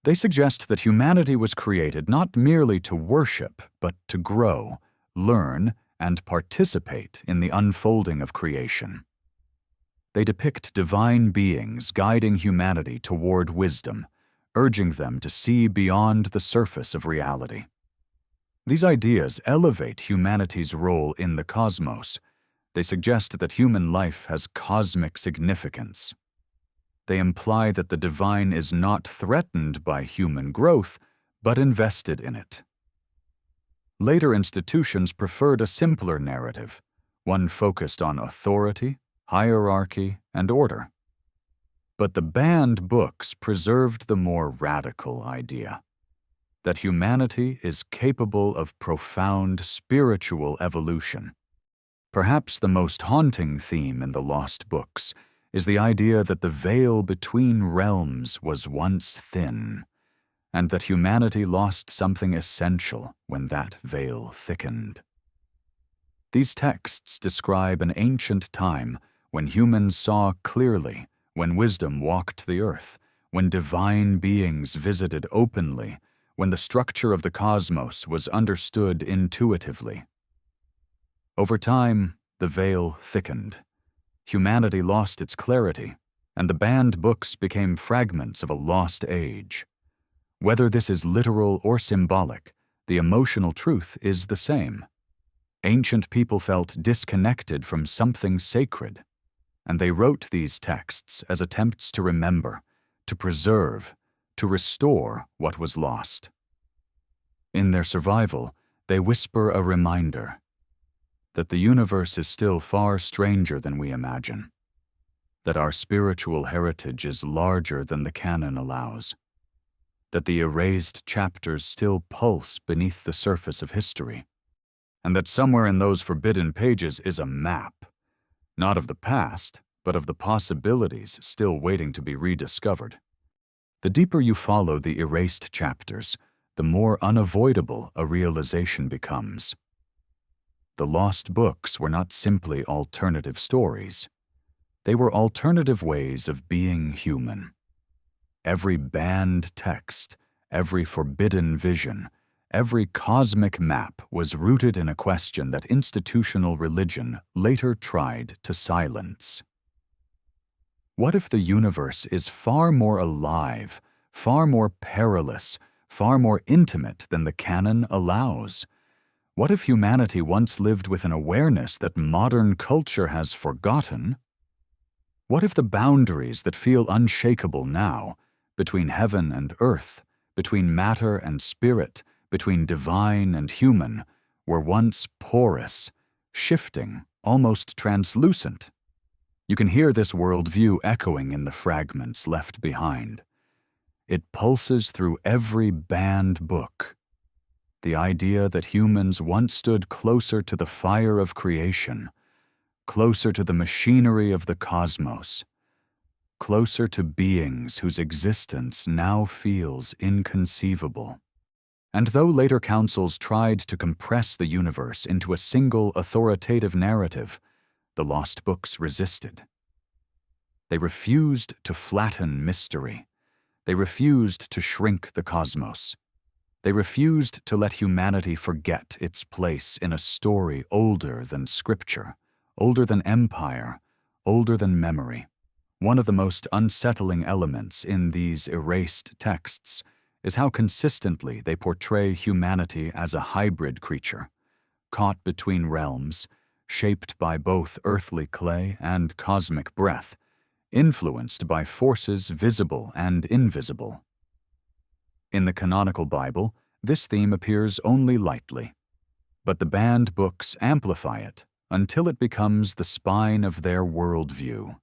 They suggest that humanity was created not merely to worship, but to grow, learn, and participate in the unfolding of creation. They depict divine beings guiding humanity toward wisdom, urging them to see beyond the surface of reality. These ideas elevate humanity's role in the cosmos. They suggest that human life has cosmic significance. They imply that the divine is not threatened by human growth, but invested in it. Later institutions preferred a simpler narrative, one focused on authority, hierarchy, and order. But the banned books preserved the more radical idea, that humanity is capable of profound spiritual evolution. Perhaps the most haunting theme in the lost books is the idea that the veil between realms was once thin, and that humanity lost something essential when that veil thickened. These texts describe an ancient time when humans saw clearly, when wisdom walked the earth, when divine beings visited openly, when the structure of the cosmos was understood intuitively. Over time, the veil thickened. Humanity lost its clarity, and the banned books became fragments of a lost age. Whether this is literal or symbolic, the emotional truth is the same. Ancient people felt disconnected from something sacred, and they wrote these texts as attempts to remember, to preserve, to restore what was lost. In their survival, they whisper a reminder that the universe is still far stranger than we imagine, that our spiritual heritage is larger than the canon allows, that the erased chapters still pulse beneath the surface of history, and that somewhere in those forbidden pages is a map, not of the past, but of the possibilities still waiting to be rediscovered. The deeper you follow the erased chapters, the more unavoidable a realization becomes. The lost books were not simply alternative stories. They were alternative ways of being human. Every banned text, every forbidden vision, every cosmic map was rooted in a question that institutional religion later tried to silence. What if the universe is far more alive, far more perilous, far more intimate than the canon allows? What if humanity once lived with an awareness that modern culture has forgotten? What if the boundaries that feel unshakable now, between heaven and earth, between matter and spirit, between divine and human, were once porous, shifting, almost translucent? You can hear this worldview echoing in the fragments left behind. It pulses through every banned book. The idea that humans once stood closer to the fire of creation, closer to the machinery of the cosmos, closer to beings whose existence now feels inconceivable. And though later councils tried to compress the universe into a single authoritative narrative, the lost books resisted. They refused to flatten mystery. They refused to shrink the cosmos. They refused to let humanity forget its place in a story older than scripture, older than empire, older than memory. One of the most unsettling elements in these erased texts is how consistently they portray humanity as a hybrid creature, caught between realms, shaped by both earthly clay and cosmic breath, influenced by forces visible and invisible. In the canonical Bible, this theme appears only lightly, but the banned books amplify it until it becomes the spine of their worldview.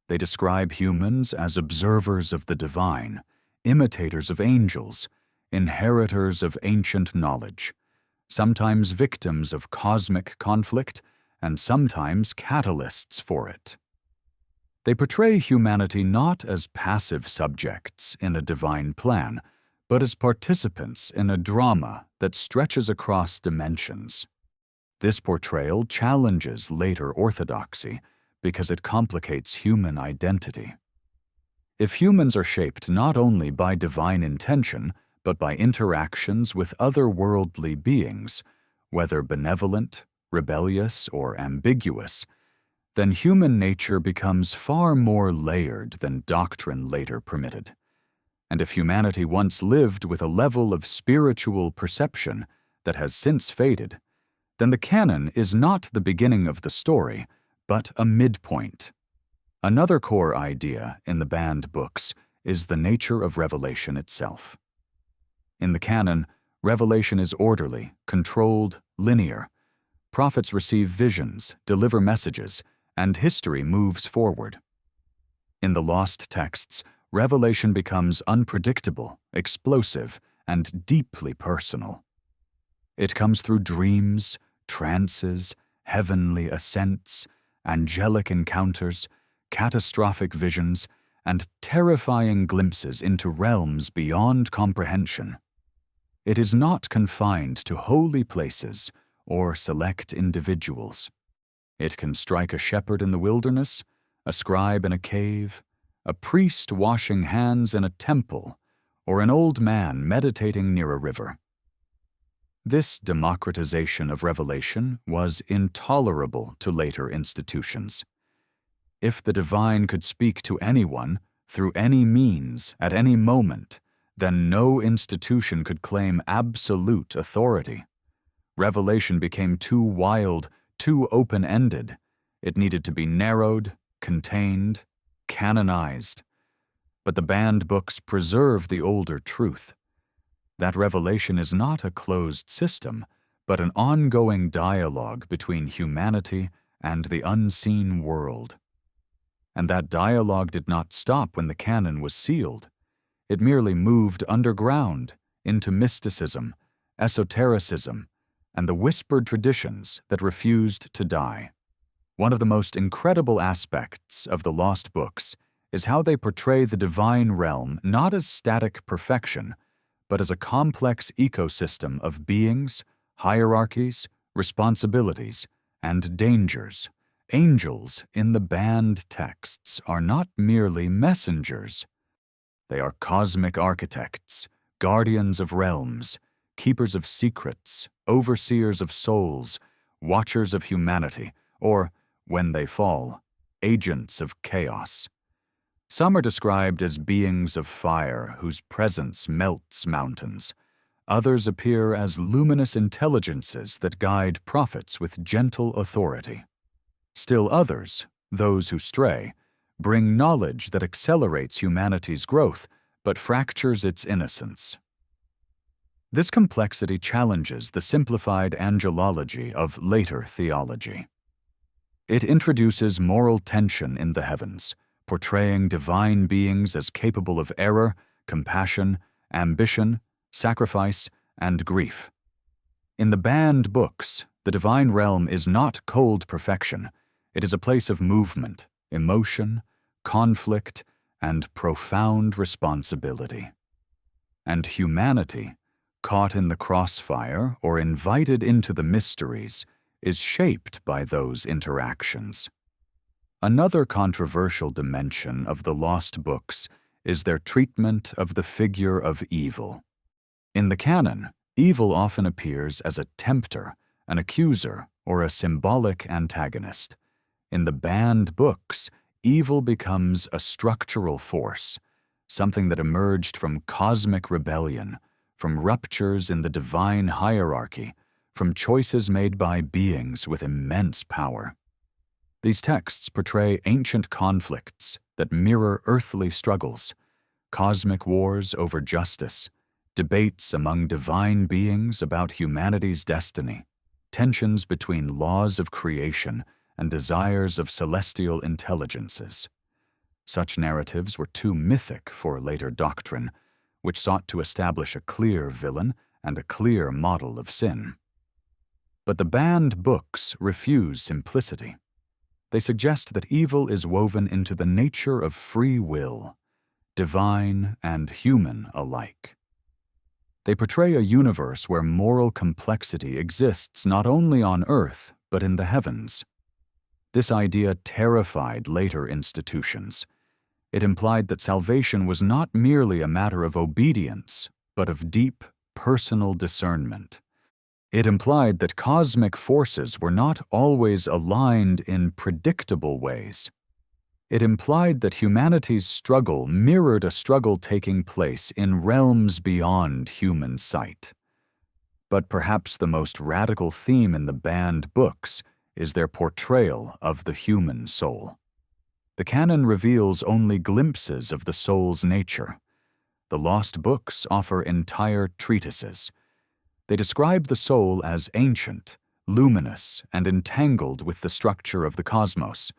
They describe humans as observers of the divine, imitators of angels, inheritors of ancient knowledge, sometimes victims of cosmic conflict and sometimes catalysts for it. They portray humanity not as passive subjects in a divine plan, but as participants in a drama that stretches across dimensions. This portrayal challenges later orthodoxy because it complicates human identity. If humans are shaped not only by divine intention, but by interactions with otherworldly beings, whether benevolent, rebellious, or ambiguous, then human nature becomes far more layered than doctrine later permitted. And if humanity once lived with a level of spiritual perception that has since faded, then the canon is not the beginning of the story, but a midpoint. Another core idea in the banned books is the nature of revelation itself. In the canon, revelation is orderly, controlled, linear. Prophets receive visions, deliver messages, and history moves forward. In the lost texts, revelation becomes unpredictable, explosive, and deeply personal. It comes through dreams, trances, heavenly ascents, angelic encounters, catastrophic visions, and terrifying glimpses into realms beyond comprehension. It is not confined to holy places or select individuals. It can strike a shepherd in the wilderness, a scribe in a cave, a priest washing hands in a temple, or an old man meditating near a river. This democratization of revelation was intolerable to later institutions. If the divine could speak to anyone, through any means, at any moment, then no institution could claim absolute authority. Revelation became too wild, too open-ended. It needed to be narrowed, contained, canonized. But the banned books preserve the older truth. That revelation is not a closed system, but an ongoing dialogue between humanity and the unseen world. And that dialogue did not stop when the canon was sealed. It merely moved underground into mysticism, esotericism, and the whispered traditions that refused to die. One of the most incredible aspects of the lost books is how they portray the divine realm not as static perfection, but as a complex ecosystem of beings, hierarchies, responsibilities, and dangers. Angels in the banned texts are not merely messengers. They are cosmic architects, guardians of realms, keepers of secrets, overseers of souls, watchers of humanity, or, when they fall, agents of chaos. Some are described as beings of fire whose presence melts mountains. Others appear as luminous intelligences that guide prophets with gentle authority. Still others, those who stray, bring knowledge that accelerates humanity's growth but fractures its innocence. This complexity challenges the simplified angelology of later theology. It introduces moral tension in the heavens, portraying divine beings as capable of error, compassion, ambition, sacrifice, and grief. In the banned books, the divine realm is not cold perfection. It is a place of movement, emotion, conflict, and profound responsibility. And humanity, caught in the crossfire or invited into the mysteries, is shaped by those interactions. Another controversial dimension of the lost books is their treatment of the figure of evil. In the Canon, evil often appears as a tempter, an accuser, or a symbolic antagonist. In the banned books, evil becomes a structural force, something that emerged from cosmic rebellion, from ruptures in the divine hierarchy, from choices made by beings with immense power. These texts portray ancient conflicts that mirror earthly struggles, cosmic wars over justice, debates among divine beings about humanity's destiny, tensions between laws of creation and desires of celestial intelligences. Such narratives were too mythic for later doctrine, which sought to establish a clear villain and a clear model of sin. But the banned books refuse simplicity. They suggest that evil is woven into the nature of free will, divine and human alike. They portray a universe where moral complexity exists not only on earth, but in the heavens. This idea terrified later institutions. It implied that salvation was not merely a matter of obedience, but of deep, personal discernment. It implied that cosmic forces were not always aligned in predictable ways. It implied that humanity's struggle mirrored a struggle taking place in realms beyond human sight. But perhaps the most radical theme in the banned books is their portrayal of the human soul. The Canon reveals only glimpses of the soul's nature. The lost books offer entire treatises. They describe the soul as ancient, luminous, and entangled with the structure of the cosmos.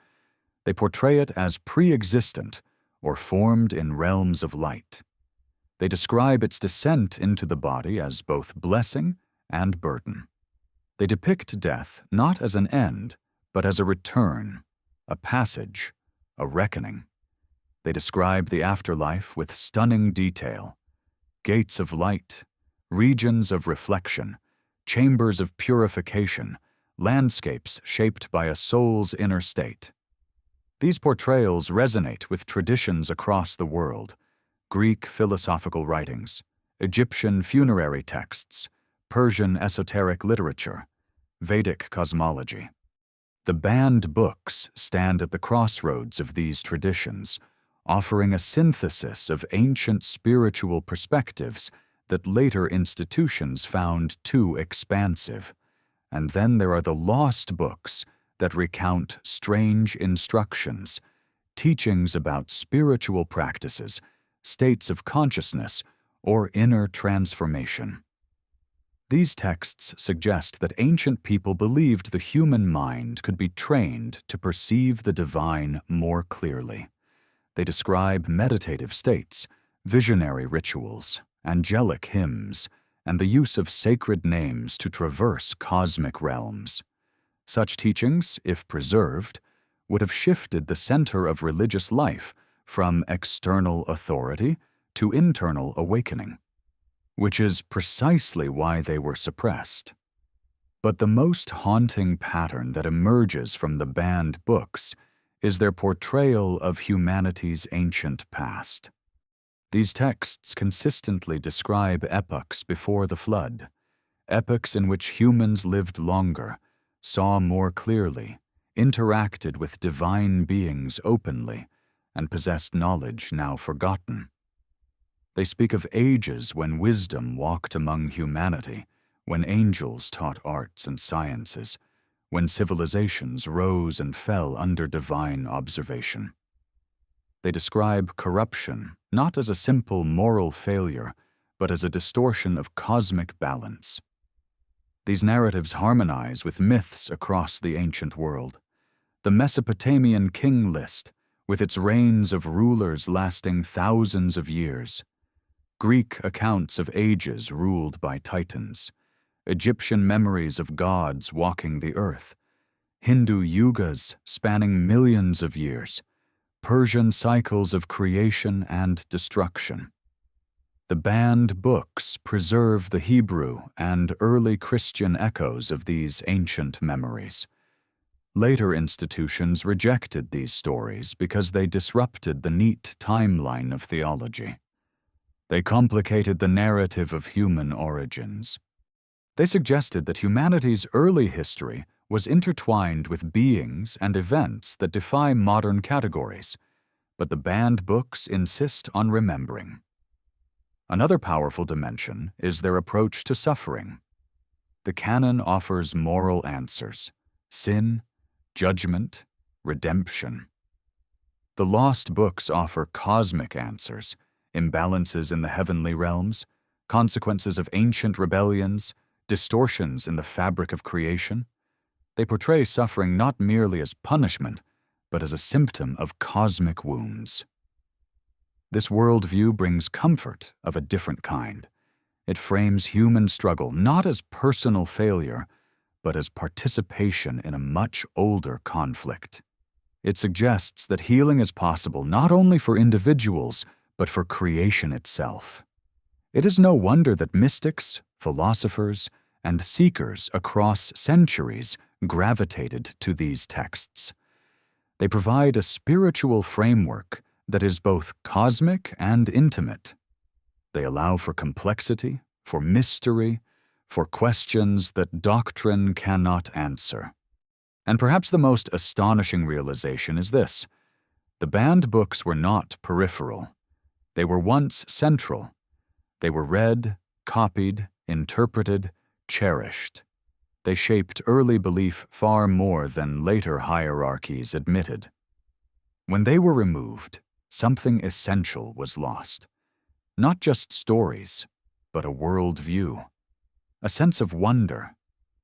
They portray it as pre-existent or formed in realms of light. They describe its descent into the body as both blessing and burden. They depict death not as an end, but as a return, a passage, a reckoning. They describe the afterlife with stunning detail: gates of light, regions of reflection, chambers of purification, landscapes shaped by a soul's inner state. These portrayals resonate with traditions across the world: Greek philosophical writings, Egyptian funerary texts, Persian esoteric literature, Vedic cosmology. The banned books stand at the crossroads of these traditions, offering a synthesis of ancient spiritual perspectives that later institutions found too expansive. And then there are the lost books that recount strange instructions, teachings about spiritual practices, states of consciousness, or inner transformation. These texts suggest that ancient people believed the human mind could be trained to perceive the divine more clearly. They describe meditative states, visionary rituals, angelic hymns, and the use of sacred names to traverse cosmic realms. Such teachings, if preserved, would have shifted the center of religious life from external authority to internal awakening, which is precisely why they were suppressed. But the most haunting pattern that emerges from the banned books is their portrayal of humanity's ancient past. These texts consistently describe epochs before the flood, epochs in which humans lived longer, saw more clearly, interacted with divine beings openly, and possessed knowledge now forgotten. They speak of ages when wisdom walked among humanity, when angels taught arts and sciences, when civilizations rose and fell under divine observation. They describe corruption not as a simple moral failure, but as a distortion of cosmic balance. These narratives harmonize with myths across the ancient world. The Mesopotamian king list, with its reigns of rulers lasting thousands of years, Greek accounts of ages ruled by titans, Egyptian memories of gods walking the earth, Hindu yugas spanning millions of years, Persian cycles of creation and destruction. The banned books preserve the Hebrew and early Christian echoes of these ancient memories. Later institutions rejected these stories because they disrupted the neat timeline of theology. They complicated the narrative of human origins. They suggested that humanity's early history was intertwined with beings and events that defy modern categories, but the banned books insist on remembering. Another powerful dimension is their approach to suffering. The Canon offers moral answers: sin, judgment, redemption. The lost books offer cosmic answers: imbalances in the heavenly realms, consequences of ancient rebellions, distortions in the fabric of creation. They portray suffering not merely as punishment, but as a symptom of cosmic wounds. This worldview brings comfort of a different kind. It frames human struggle not as personal failure, but as participation in a much older conflict. It suggests that healing is possible not only for individuals, but for creation itself. It is no wonder that mystics, philosophers, and seekers across centuries gravitated to these texts. They provide a spiritual framework that is both cosmic and intimate. They allow for complexity, for mystery, for questions that doctrine cannot answer. And perhaps the most astonishing realization is this: the banned books were not peripheral. They were once central. They were read, copied, interpreted, cherished. They shaped early belief far more than later hierarchies admitted. When they were removed, something essential was lost. Not just stories, but a worldview, a sense of wonder,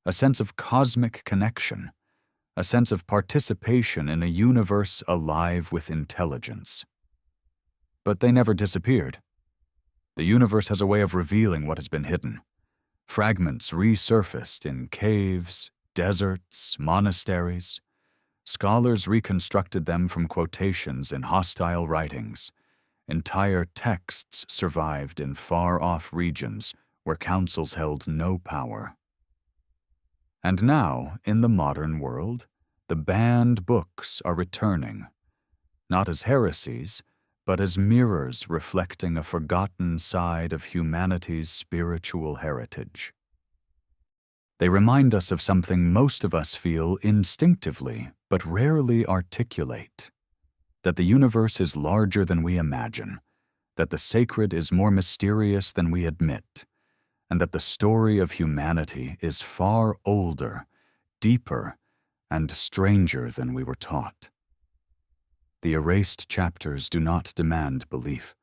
a sense of cosmic connection, a sense of participation in a universe alive with intelligence. But they never disappeared. The universe has a way of revealing what has been hidden. Fragments resurfaced in caves, deserts, monasteries. Scholars reconstructed them from quotations in hostile writings. Entire texts survived in far-off regions where councils held no power. And now, in the modern world, the banned books are returning, not as heresies, but as mirrors reflecting a forgotten side of humanity's spiritual heritage. They remind us of something most of us feel instinctively, but rarely articulate: that the universe is larger than we imagine, that the sacred is more mysterious than we admit, and that the story of humanity is far older, deeper, and stranger than we were taught. The erased chapters do not demand belief.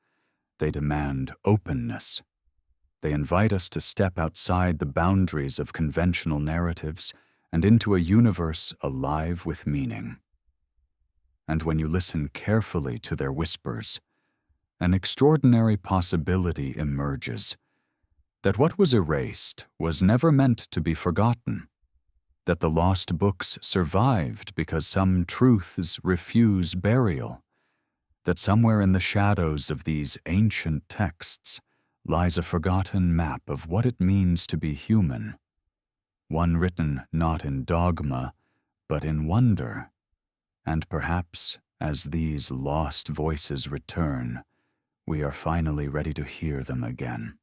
They demand openness. They invite us to step outside the boundaries of conventional narratives and into a universe alive with meaning. And when you listen carefully to their whispers, an extraordinary possibility emerges: that what was erased was never meant to be forgotten, that the lost books survived because some truths refuse burial, that somewhere in the shadows of these ancient texts lies a forgotten map of what it means to be human, one written not in dogma, but in wonder. And perhaps, as these lost voices return, we are finally ready to hear them again.